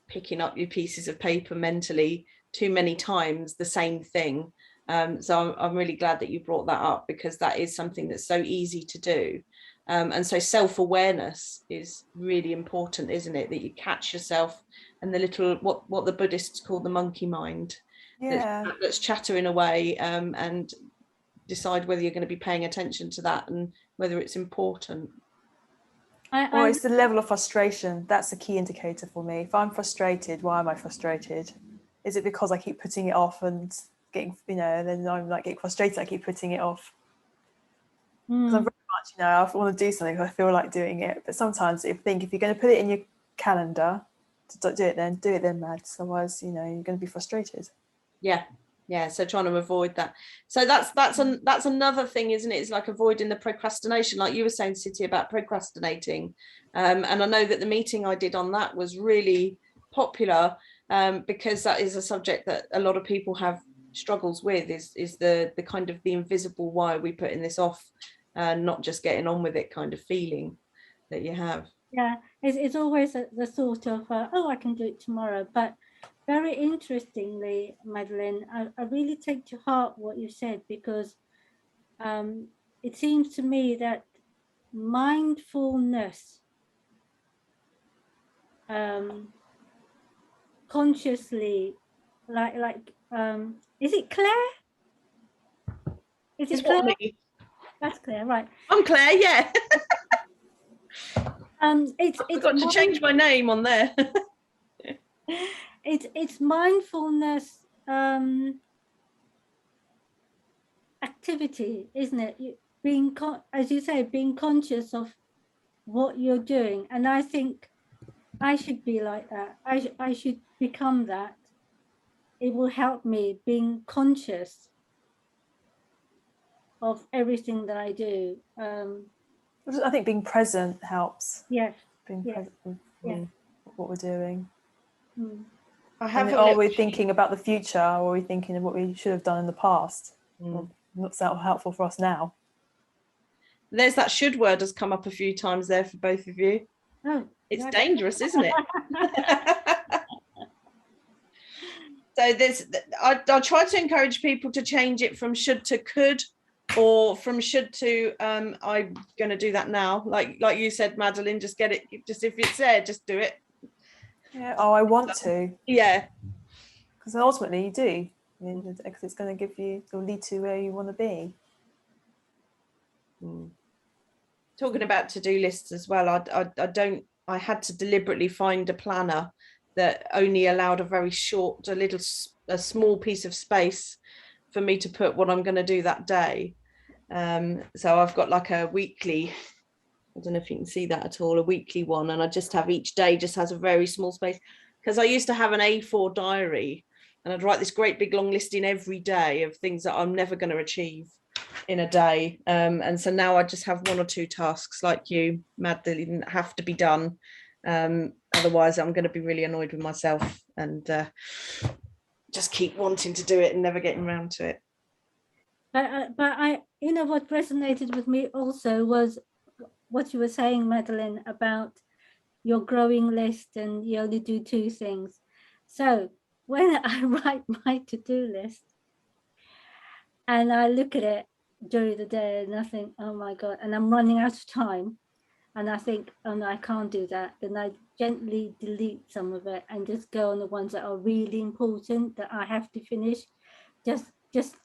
picking up your pieces of paper mentally too many times, the same thing. So I'm really glad that you brought that up, because that is something that's so easy to do. And so self-awareness is really important, isn't it? That you catch yourself and the little, what the Buddhists call the monkey mind, that's chattering away, and decide whether you're going to be paying attention to that and whether it's important. Or it's the level of frustration. That's the key indicator for me. If I'm frustrated, why am I frustrated? Is it because I keep putting it off and getting, you know, then I'm like getting frustrated, I keep putting it off? Because I'm very much, you know, I want to do something, I feel like doing it. But sometimes if you're going to put it in your calendar to do it then, Mads. Otherwise, you know, you're going to be frustrated. Yeah, so trying to avoid that. So that's another thing, isn't it? It's like avoiding the procrastination, like you were saying, City, about procrastinating. And I know that the meeting I did on that was really popular, because that is a subject that a lot of people have struggles with, is the kind of the invisible why are we putting this off, not just getting on with it kind of feeling that you have. Yeah, it's always the thought of, oh, I can do it tomorrow. But very interestingly, Madeline, I really take to heart what you said, because it seems to me that mindfulness, consciously, is it Claire? Is it Claire? That's Claire, right? I'm Claire, yeah. It's got to change my name on there. It's mindfulness activity, isn't it? Being, as you say, being conscious of what you're doing. And I think I should be like that. I should become that. It will help me being conscious of everything that I do. I think being present helps. Yes. Being present with what we're doing. Are we thinking about the future, or are we thinking of what we should have done in the past? Not so helpful for us now. There's that should word has come up a few times there for both of you. Oh, it's dangerous, isn't it? So I try to encourage people to change it from should to could, or from should to I'm going to do that now. Like you said, Madeline, just get it. Just if it's there, just do it. Yeah. Oh, I want to. Yeah. Because ultimately you do. Because it's going to give you, it'll lead to where you want to be. Talking about to-do lists as well, I had to deliberately find a planner that only allowed a small piece of space for me to put what I'm going to do that day. So I've got like a weekly, I don't know if you can see that at all, a weekly one, and I just have each day just has a very small space, because I used to have an A4 diary and I'd write this great big long list in every day of things that I'm never going to achieve in a day, and so now I just have one or two tasks like you, Mad, that didn't have to be done, otherwise I'm going to be really annoyed with myself and just keep wanting to do it and never getting around to it. But I, you know, what resonated with me also was what you were saying, Madeline, about your growing list, and you only do 2 things. So when I write my to-do list and I look at it during the day and I think, oh my God, and I'm running out of time, and I think, oh no, I can't do that, then I gently delete some of it and just go on the ones that are really important that I have to finish, just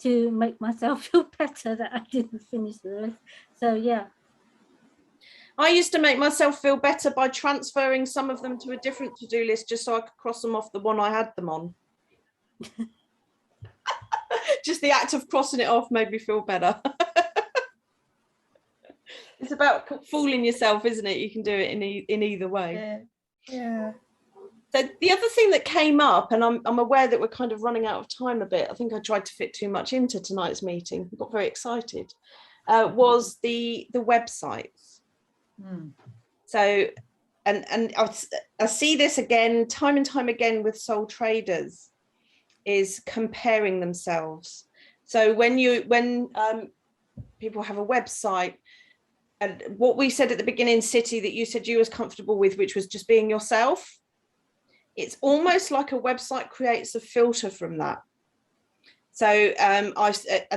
to make myself feel better that I didn't finish the list. So yeah. I used to make myself feel better by transferring some of them to a different to-do list just so I could cross them off the one I had them on. Just the act of crossing it off made me feel better. It's about fooling yourself, isn't it? You can do it in either way. Yeah. So the other thing that came up, and I'm aware that we're kind of running out of time a bit, I think I tried to fit too much into tonight's meeting, I got very excited, was the websites. So, and I see this again, time and time again with sole traders, is comparing themselves. So when people have a website, and what we said at the beginning, City, that you said you was comfortable with, which was just being yourself, it's almost like a website creates a filter from that. So and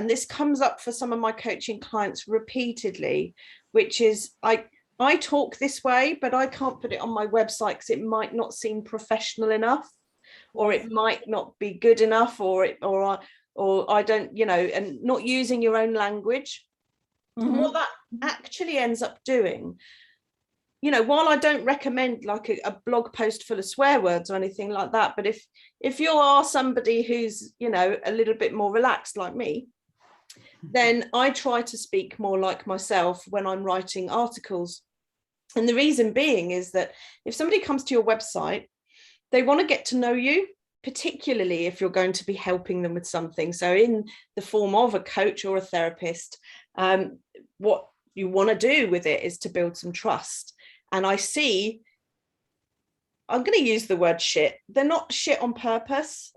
this comes up for some of my coaching clients repeatedly, which is I talk this way, but I can't put it on my website because it might not seem professional enough, or it might not be good enough, or I don't, you know, and not using your own language. And what that actually ends up doing, you know, while I don't recommend like a blog post full of swear words or anything like that, but if you are somebody who's, you know, a little bit more relaxed like me, then I try to speak more like myself when I'm writing articles. And the reason being is that if somebody comes to your website, they want to get to know you, particularly if you're going to be helping them with something. So in the form of a coach or a therapist, what you want to do with it is to build some trust. And I see, I'm going to use the word shit. They're not shit on purpose,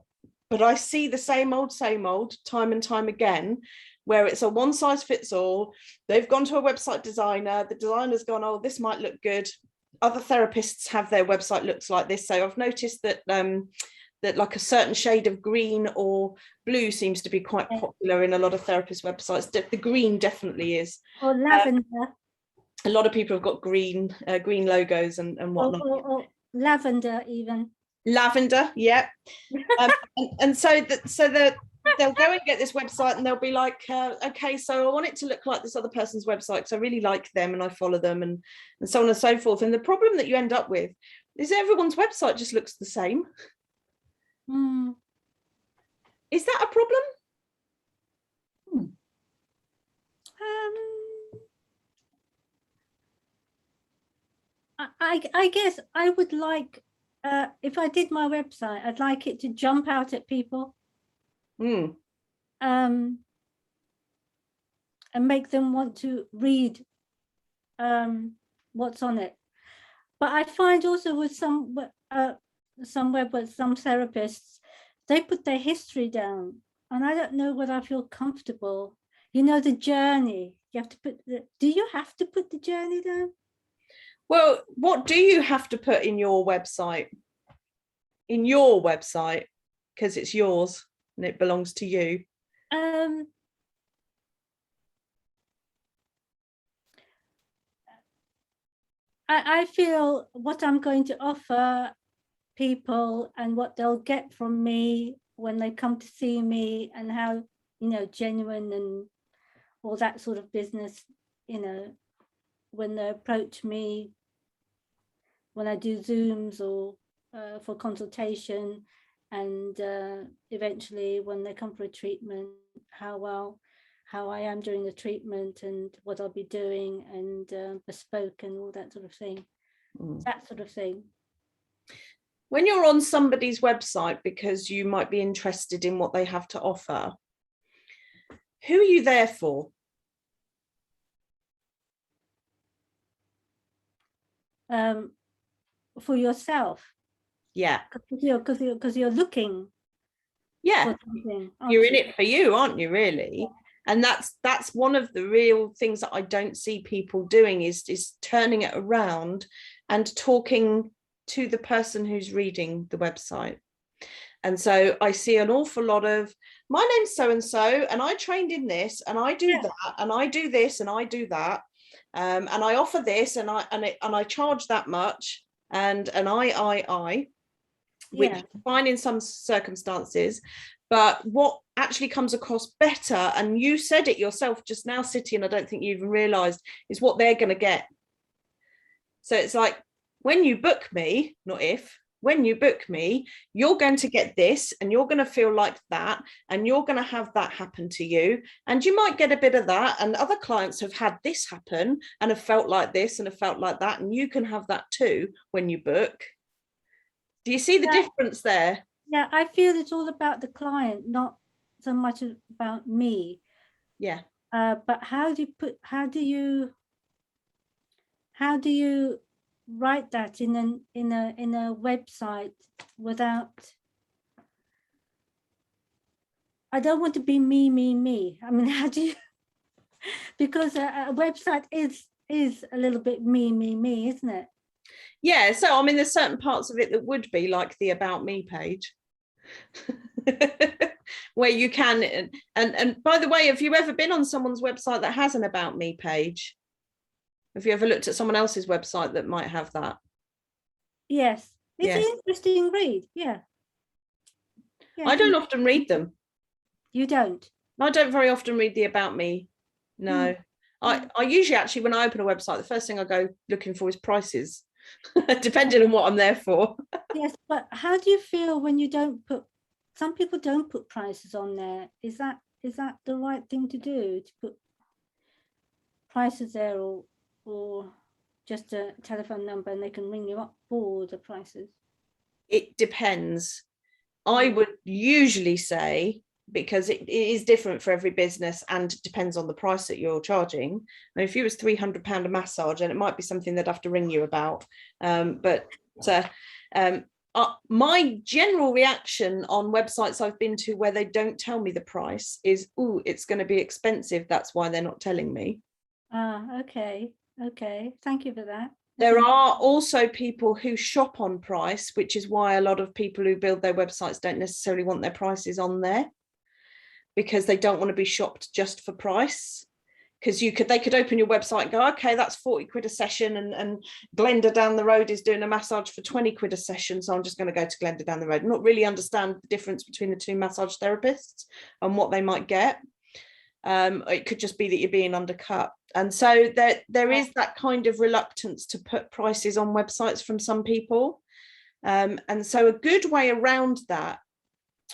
but I see the same old time and time again, where it's a one size fits all. They've gone to a website designer. The designer's gone, oh, this might look good. Other therapists have their website looks like this. So I've noticed that that like a certain shade of green or blue seems to be quite popular in a lot of therapist websites. The green definitely is. Or lavender. A lot of people have got green logos and whatnot. Or lavender even. Lavender, yeah. and so they'll go and get this website and they'll be like, okay, so I want it to look like this other person's website because I really like them and I follow them and so on and so forth. And the problem that you end up with is everyone's website just looks the same. Is that a problem? I guess I would like, if I did my website, I'd like it to jump out at people. And make them want to read what's on it. But I find also with some therapists, they put their history down, and I don't know whether I feel comfortable. You know, the journey. You have to put. Do you have to put the journey down? Well, what do you have to put in your website? In your website, because it's yours and it belongs to you. I feel what I'm going to offer people and what they'll get from me when they come to see me, and how, you know, genuine and all that sort of business, you know, when they approach me, when I do Zooms or for consultation, and eventually when they come for a treatment, how I am during the treatment and what I'll be doing, and bespoke and all that sort of thing. That sort of thing. When you're on somebody's website because you might be interested in what they have to offer, who are you there for? For yourself. Yeah. Because you're looking. Yeah. For something, you're in it for you, aren't you, really? Yeah. And that's one of the real things that I don't see people doing is turning it around and talking to the person who's reading the website. And so I see an awful lot of, my name's so and so, and I trained in this, and I do that, and I do this, and I do that, and I offer this, and I charge that much, and which is fine in some circumstances, but what actually comes across better, and you said it yourself just now, City, and I don't think you even realised, is what they're going to get. So it's like, when you book me, not if, when you book me, you're going to get this, and you're going to feel like that, and you're going to have that happen to you, and you might get a bit of that, and other clients have had this happen and have felt like this and have felt like that, and you can have that too when you book. Do you see the difference there? Yeah, I feel it's all about the client, not so much about me. Yeah. But how do you write that in a website without? I don't want to be me. I mean, how do you? Because a website is a little bit me, isn't it? Yeah, so I mean, there's certain parts of it that would be like the About Me page, where you can, and by the way, have you ever been on someone's website that has an About Me page? Have you ever looked at someone else's website that might have that? Yes, it's an interesting read. Yeah. I don't often read them. You don't? I don't very often read the About Me. No. I usually, actually, when I open a website, the first thing I go looking for is prices. Depending on what I'm there for. Yes, but how do you feel when you don't put, some people don't put prices on there? Is that the right thing to do, to put prices there, or just a telephone number and they can ring you up for the prices? It depends. I would usually say, because it is different for every business and depends on the price that you're charging. I mean, if you was £300 a massage, and it might be something they'd have to ring you about. My general reaction on websites I've been to where they don't tell me the price is, oh, it's going to be expensive. That's why they're not telling me. Okay. Thank you for that. There are also people who shop on price, which is why a lot of people who build their websites don't necessarily want their prices on there, because they don't want to be shopped just for price. Because they could open your website and go, okay, that's 40 quid a session, and Glenda down the road is doing a massage for 20 quid a session, so I'm just going to go to Glenda down the road, not really understand the difference between the two massage therapists and what they might get. It could just be that you're being undercut. And so there is that kind of reluctance to put prices on websites from some people. And so a good way around that,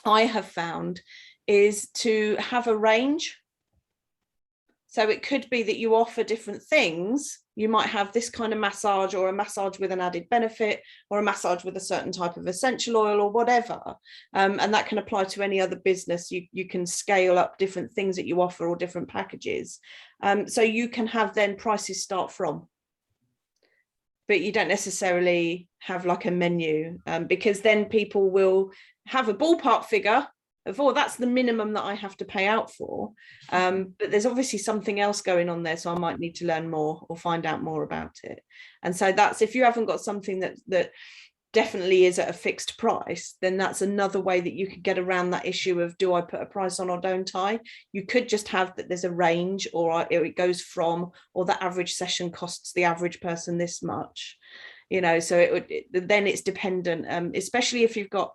I have found, is to have a range. So it could be that you offer different things. You might have this kind of massage, or a massage with an added benefit, or a massage with a certain type of essential oil, or whatever. And that can apply to any other business. You can scale up different things that you offer, or different packages. So you can have then prices start from. But you don't necessarily have like a menu, because then people will have a ballpark figure of, oh, that's the minimum that I have to pay out for. But there's obviously something else going on there, so I might need to learn more or find out more about it. And so that's, if you haven't got something that definitely is at a fixed price, then that's another way that you could get around that issue of, do I put a price on or don't I? You could just have that there's a range, or it goes from, or the average session costs the average person this much, so then it's dependent, especially if you've got,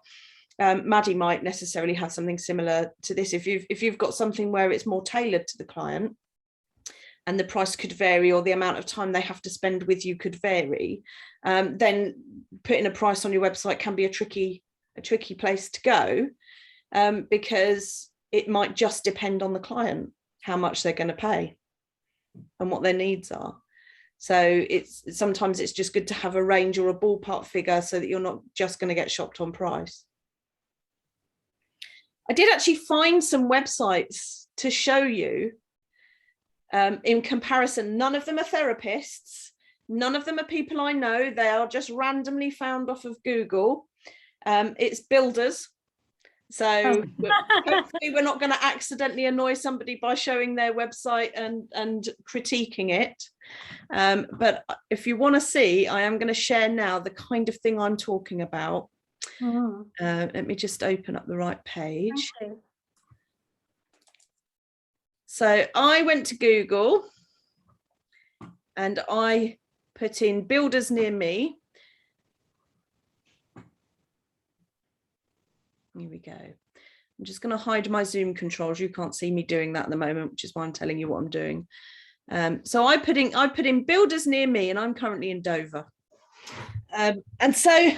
Maddie might necessarily have something similar to this. If you've got something where it's more tailored to the client, and the price could vary, or the amount of time they have to spend with you could vary, then putting a price on your website can be a tricky place to go, because it might just depend on the client, how much they're going to pay and what their needs are. So sometimes it's just good to have a range or a ballpark figure, so that you're not just going to get shopped on price. I did actually find some websites to show you, in comparison. None of them are therapists. None of them are people I know. They are just randomly found off of Google. It's builders. So hopefully we're not going to accidentally annoy somebody by showing their website and critiquing it. But if you want to see, I am going to share now the kind of thing I'm talking about. Let me just open up the right page. Okay. So I went to Google and I put in builders near me. Here we go. I'm just going to hide my Zoom controls. You can't see me doing that at the moment, which is why I'm telling you what I'm doing. So I put in builders near me, and I'm currently in Dover. And so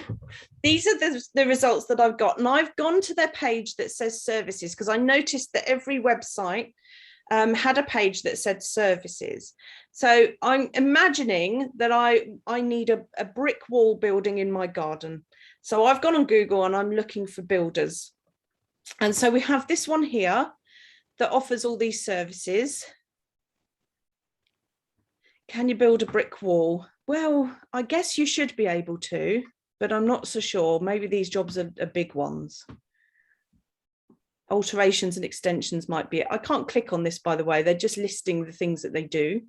these are the results that I've got. And I've gone to their page that says services, because I noticed that every website had a page that said services. So I'm imagining that I need a brick wall building in my garden. So I've gone on Google and I'm looking for builders. And so we have this one here that offers all these services. Can you build a brick wall? Well, I guess you should be able to, but I'm not so sure. Maybe these jobs are big ones. Alterations and extensions might be it. I can't click on this, by the way. They're just listing the things that they do.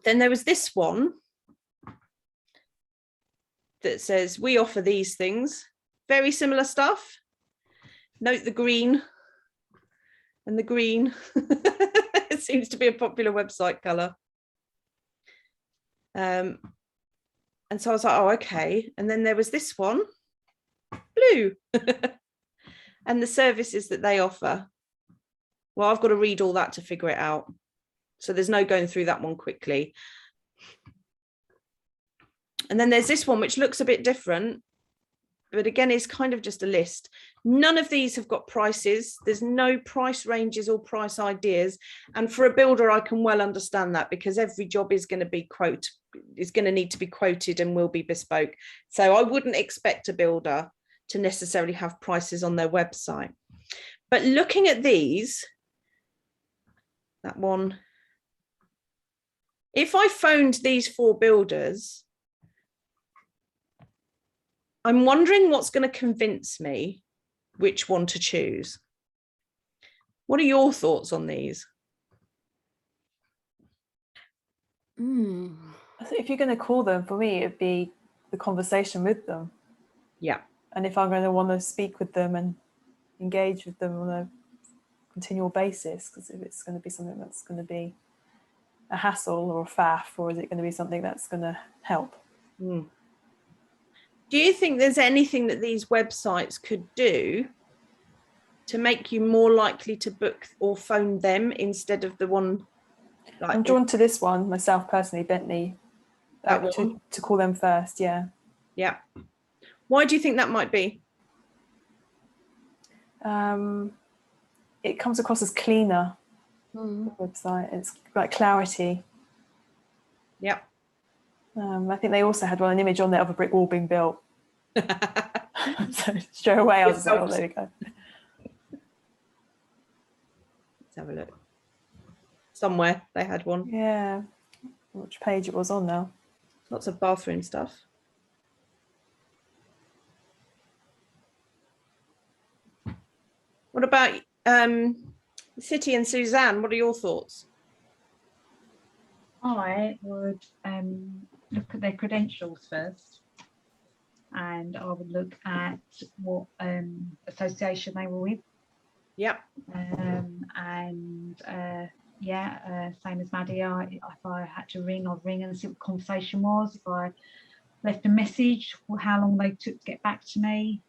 Then there was this one that says we offer these things. Very similar stuff. Note the green and the green. It seems to be a popular website color. And so I was like, oh, okay. And then there was this one, blue. And the services that they offer. Well, I've got to read all that to figure it out. So there's no going through that one quickly. And then there's this one, which looks a bit different, but again, it's kind of just a list. None of these have got prices. There's no price ranges or price ideas. And for a builder, I can well understand that, because every job is going to be need to be quoted and will be bespoke. So I wouldn't expect a builder to necessarily have prices on their website. But looking at these, that one, if I phoned these 4 builders, I'm wondering what's going to convince me which one to choose. What are your thoughts on these? I think if you're going to call them, for me, it'd be the conversation with them. Yeah. And if I'm going to want to speak with them and engage with them on a continual basis, because if it's going to be something that's going to be a hassle or a faff, or is it going to be something that's going to help? Mm. Do you think there's anything that these websites could do to make you more likely to book or phone them instead of the one? Like I'm drawn to this one myself personally, Bentley, one? to call them first. Yeah. Yeah. Why do you think that might be? It comes across as cleaner. The website, it's like clarity. Yeah. I think they also had an image on there of a brick wall being built. So straight away I was just like, oh, there we go. Let's have a look. Somewhere they had one. Yeah. Which page it was on now. Lots of bathroom stuff. What about City and Suzanne? What are your thoughts? I would look at their credentials first, and I would look at what association they were with. Yep. Same as Maddie, if I had to ring, I'd ring and see what the conversation was. If I left a message, how long they took to get back to me,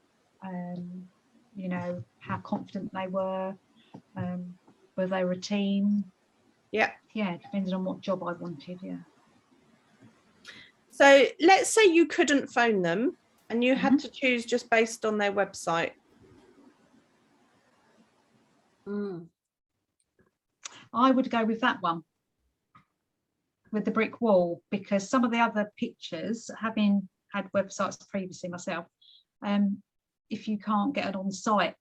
you know, how confident they were, whether they were a team. Yeah. Yeah, depending on what job I wanted. Yeah. So let's say you couldn't phone them and you had to choose just based on their website. I would go with that one, with the brick wall, because some of the other pictures, having had websites previously myself, if you can't get an on-site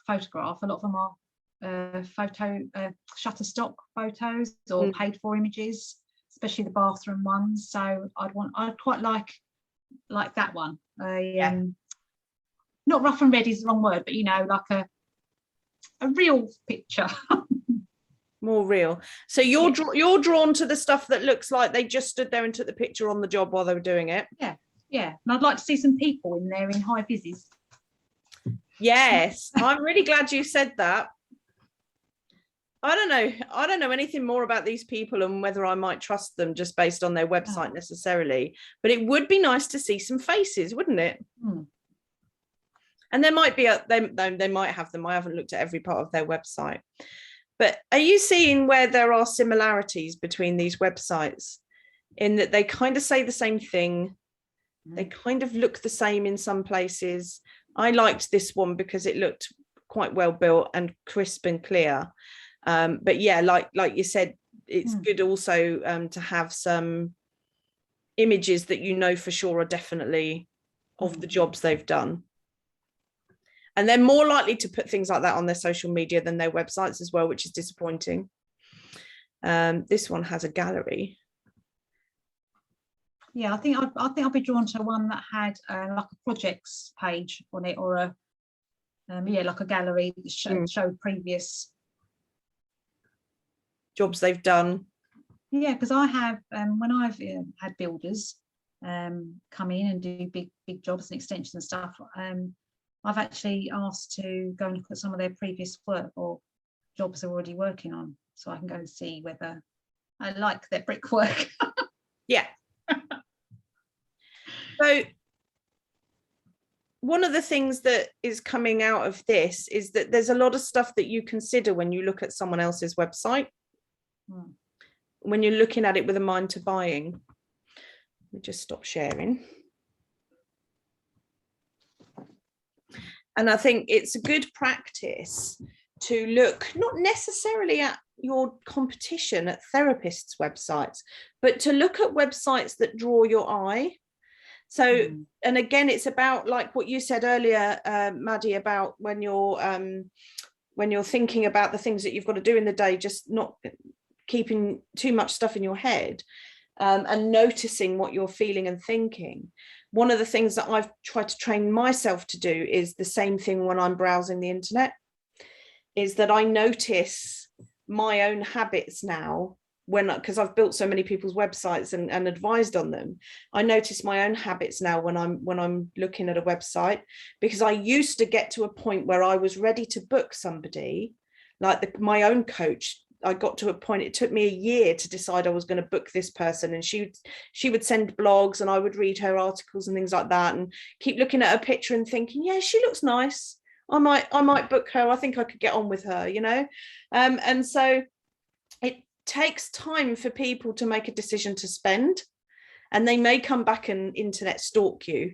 photograph, a lot of them are Shutterstock photos or paid for images, especially the bathroom ones. So I'd quite like that one. Not rough and ready is the wrong word, but you know, like a real picture. More real. So you're drawn to the stuff that looks like they just stood there and took the picture on the job while they were doing it. Yeah, and I'd like to see some people in there in high vises. Yes, I'm really glad you said that. I don't know anything more about these people and whether I might trust them just based on their website necessarily, but it would be nice to see some faces, wouldn't it? And there might be they might have them. I haven't looked at every part of their website. But are you seeing where there are similarities between these websites in that they kind of say the same thing? They kind of look the same in some places. I liked this one because it looked quite well built and crisp and clear. But yeah, like you said, it's good also to have some images that you know for sure are definitely of the jobs they've done. And they're more likely to put things like that on their social media than their websites as well, which is disappointing. This one has a gallery. Yeah, I think I'll be drawn to one that had like a projects page on it, or a like a gallery that showed previous jobs they've done. Yeah, because I have when I've had builders come in and do big jobs and extensions and stuff. I've actually asked to go and look at some of their previous work or jobs they're already working on, so I can go and see whether I like their brickwork. Yeah. So one of the things that is coming out of this is that there's a lot of stuff that you consider when you look at someone else's website, when you're looking at it with a mind to buying. Let me just stop sharing. And I think it's a good practice to look not necessarily at your competition at therapists' websites, but to look at websites that draw your eye. So, and again, it's about like what you said earlier, Maddie, about when you're thinking about the things that you've got to do in the day, just not keeping too much stuff in your head, and noticing what you're feeling and thinking. One of the things that I've tried to train myself to do is the same thing when I'm browsing the internet, is that I notice my own habits now because I've built so many people's websites and advised on them. I notice my own habits now when I'm looking at a website, because I used to get to a point where I was ready to book somebody, like my own coach. I got to a point, it took me a year to decide I was going to book this person, and she would send blogs and I would read her articles and things like that and keep looking at her picture and thinking, yeah, she looks nice. I might book her. I think I could get on with her, you know? And so it takes time for people to make a decision to spend, and they may come back and internet stalk you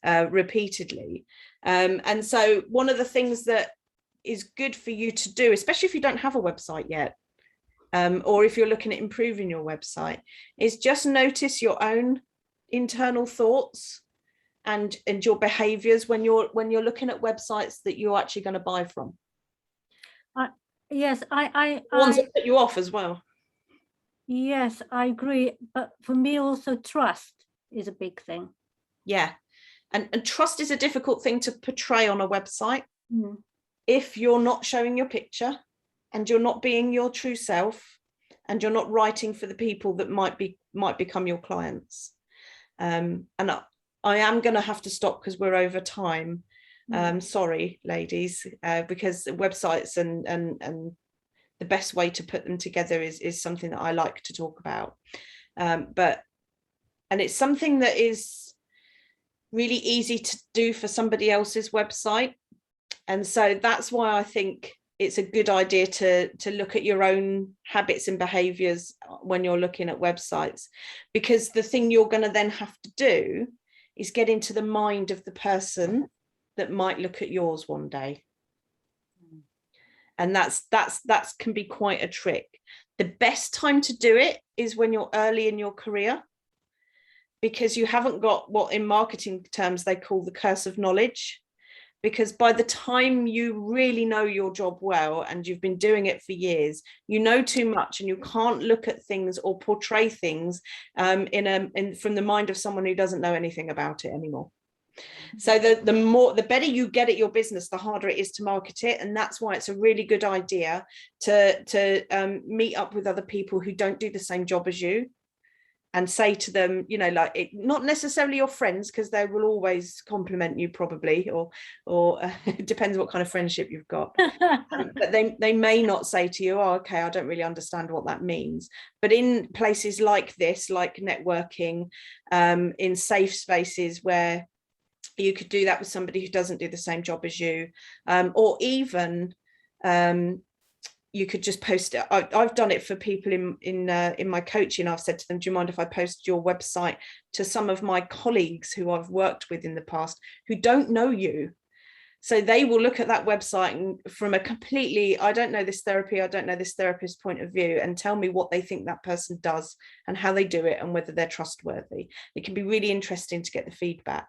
repeatedly. And so one of the things that is good for you to do, especially if you don't have a website yet, or if you're looking at improving your website, is just notice your own internal thoughts and your behaviors when you're looking at websites that you're actually going to buy from. Yes, ones that put you off as well. Yes, I agree. But for me also, trust is a big thing. Yeah. And trust is a difficult thing to portray on a website. If you're not showing your picture and you're not being your true self and you're not writing for the people that might become your clients. And I am going to have to stop because we're over time. Sorry, ladies, because websites and the best way to put them together is something that I like to talk about. And it's something that is really easy to do for somebody else's website. And so that's why I think it's a good idea to look at your own habits and behaviors when you're looking at websites, because the thing you're going to then have to do is get into the mind of the person that might look at yours one day. And that can be quite a trick. The best time to do it is when you're early in your career, because you haven't got what in marketing terms they call the curse of knowledge. Because by the time you really know your job well and you've been doing it for years, you know too much and you can't look at things or portray things from the mind of someone who doesn't know anything about it anymore. So the better you get at your business, the harder it is to market it. And that's why it's a really good idea to meet up with other people who don't do the same job as you, and say to them, you know, like, not necessarily your friends, because they will always compliment you probably, or it depends what kind of friendship you've got. But they may not say to you, oh, okay, I don't really understand what that means. But in places like this, like networking, in safe spaces where you could do that with somebody who doesn't do the same job as you, or even you could just post it. I've done it for people in my coaching. I've said to them, do you mind if I post your website to some of my colleagues who I've worked with in the past who don't know you? So they will look at that website and from a completely, I don't know this therapy, I don't know this therapist point of view, and tell me what they think that person does and how they do it and whether they're trustworthy. It can be really interesting to get the feedback.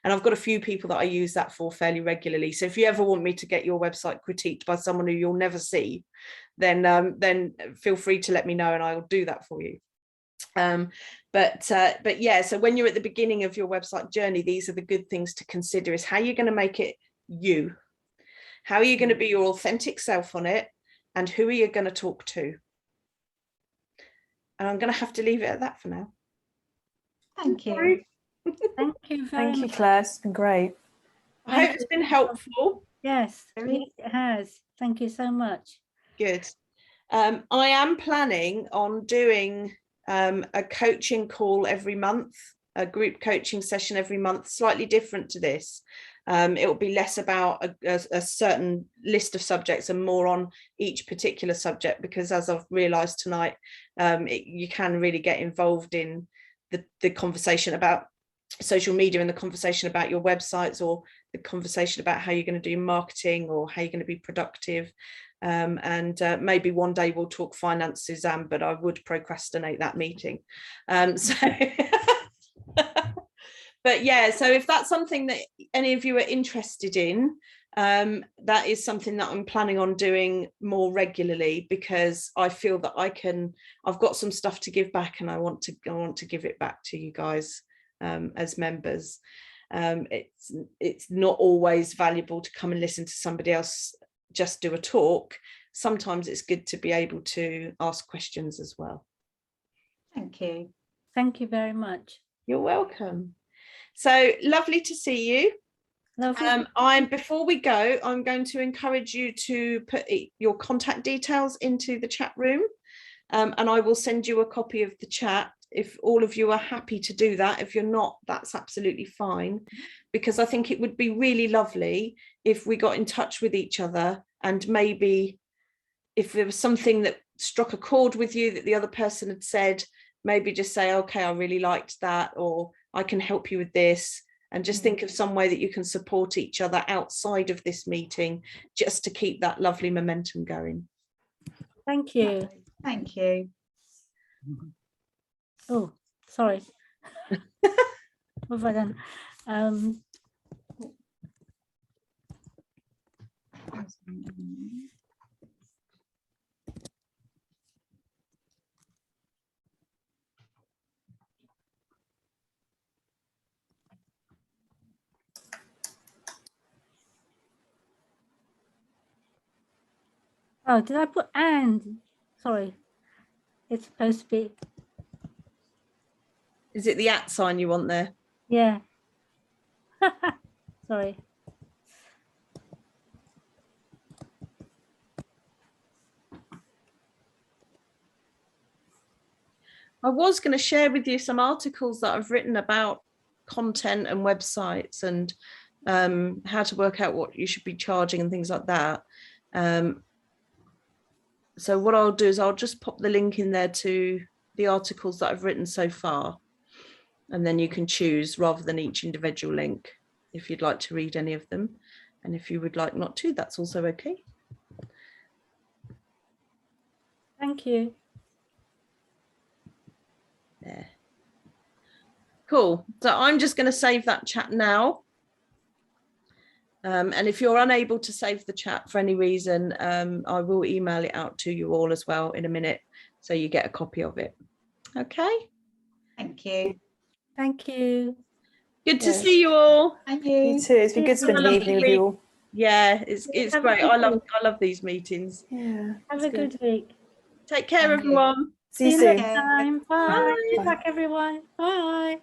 And I've got a few people that I use that for fairly regularly. So if you ever want me to get your website critiqued by someone who you'll never see, then feel free to let me know and I will do that for you. But yeah, so when you're at the beginning of your website journey, these are the good things to consider: is how you're going to make it you, how are you going to be your authentic self on it, and who are you going to talk to. And I'm going to have to leave it at that for now. Thank you. Thank you very Thank you, much. Claire. It's been great. I hope it's been helpful. Yes, it has. Thank you so much. Good. I am planning on doing a coaching call every month, a group coaching session every month, slightly different to this. It will be less about a certain list of subjects and more on each particular subject, because as I've realised tonight, you can really get involved in the conversation about social media and the conversation about your websites, or the conversation about how you're going to do marketing or how you're going to be productive. And maybe one day we'll talk finance, Suzanne, but I would procrastinate that meeting. But yeah, so if that's something that any of you are interested in, that is something that I'm planning on doing more regularly, because I feel that I've got some stuff to give back, and I want to give it back to you guys as members. It's not always valuable to come and listen to somebody else just do a talk. Sometimes it's good to be able to ask questions as well. Thank you. Thank you very much. You're welcome. So lovely to see you. Lovely. Before we go, I'm going to encourage you to put your contact details into the chat room, and I will send you a copy of the chat if all of you are happy to do that. If you're not, that's absolutely fine, because I think it would be really lovely if we got in touch with each other, and maybe if there was something that struck a chord with you that the other person had said, maybe just say, okay, I really liked that, or I can help you with this, and just think of some way that you can support each other outside of this meeting, just to keep that lovely momentum going. Thank you. Thank you. Oh, sorry. What have I done? Oh, did I put and? Sorry. It's supposed to be. Is it the @ sign you want there? Yeah. Sorry. I was going to share with you some articles that I've written about content and websites, and how to work out what you should be charging and things like that. So what I'll do is I'll just pop the link in there to the articles that I've written so far, and then you can choose rather than each individual link if you'd like to read any of them. And if you would like not to, that's also okay. Thank you. There. Cool. So I'm just going to save that chat now. And if you're unable to save the chat for any reason, I will email it out to you all as well in a minute, so you get a copy of it. Okay. Thank you. Thank you. Good to Yes. see you all. Thank You you. too. It's been good Have a spending the evening with lovely you all. Yeah, it's Have a great. good I love these meetings. Yeah. Have it's a good week. Take care, Thank you. everyone. See you See you soon. next time. Bye. Bye. Good luck, everyone. Bye.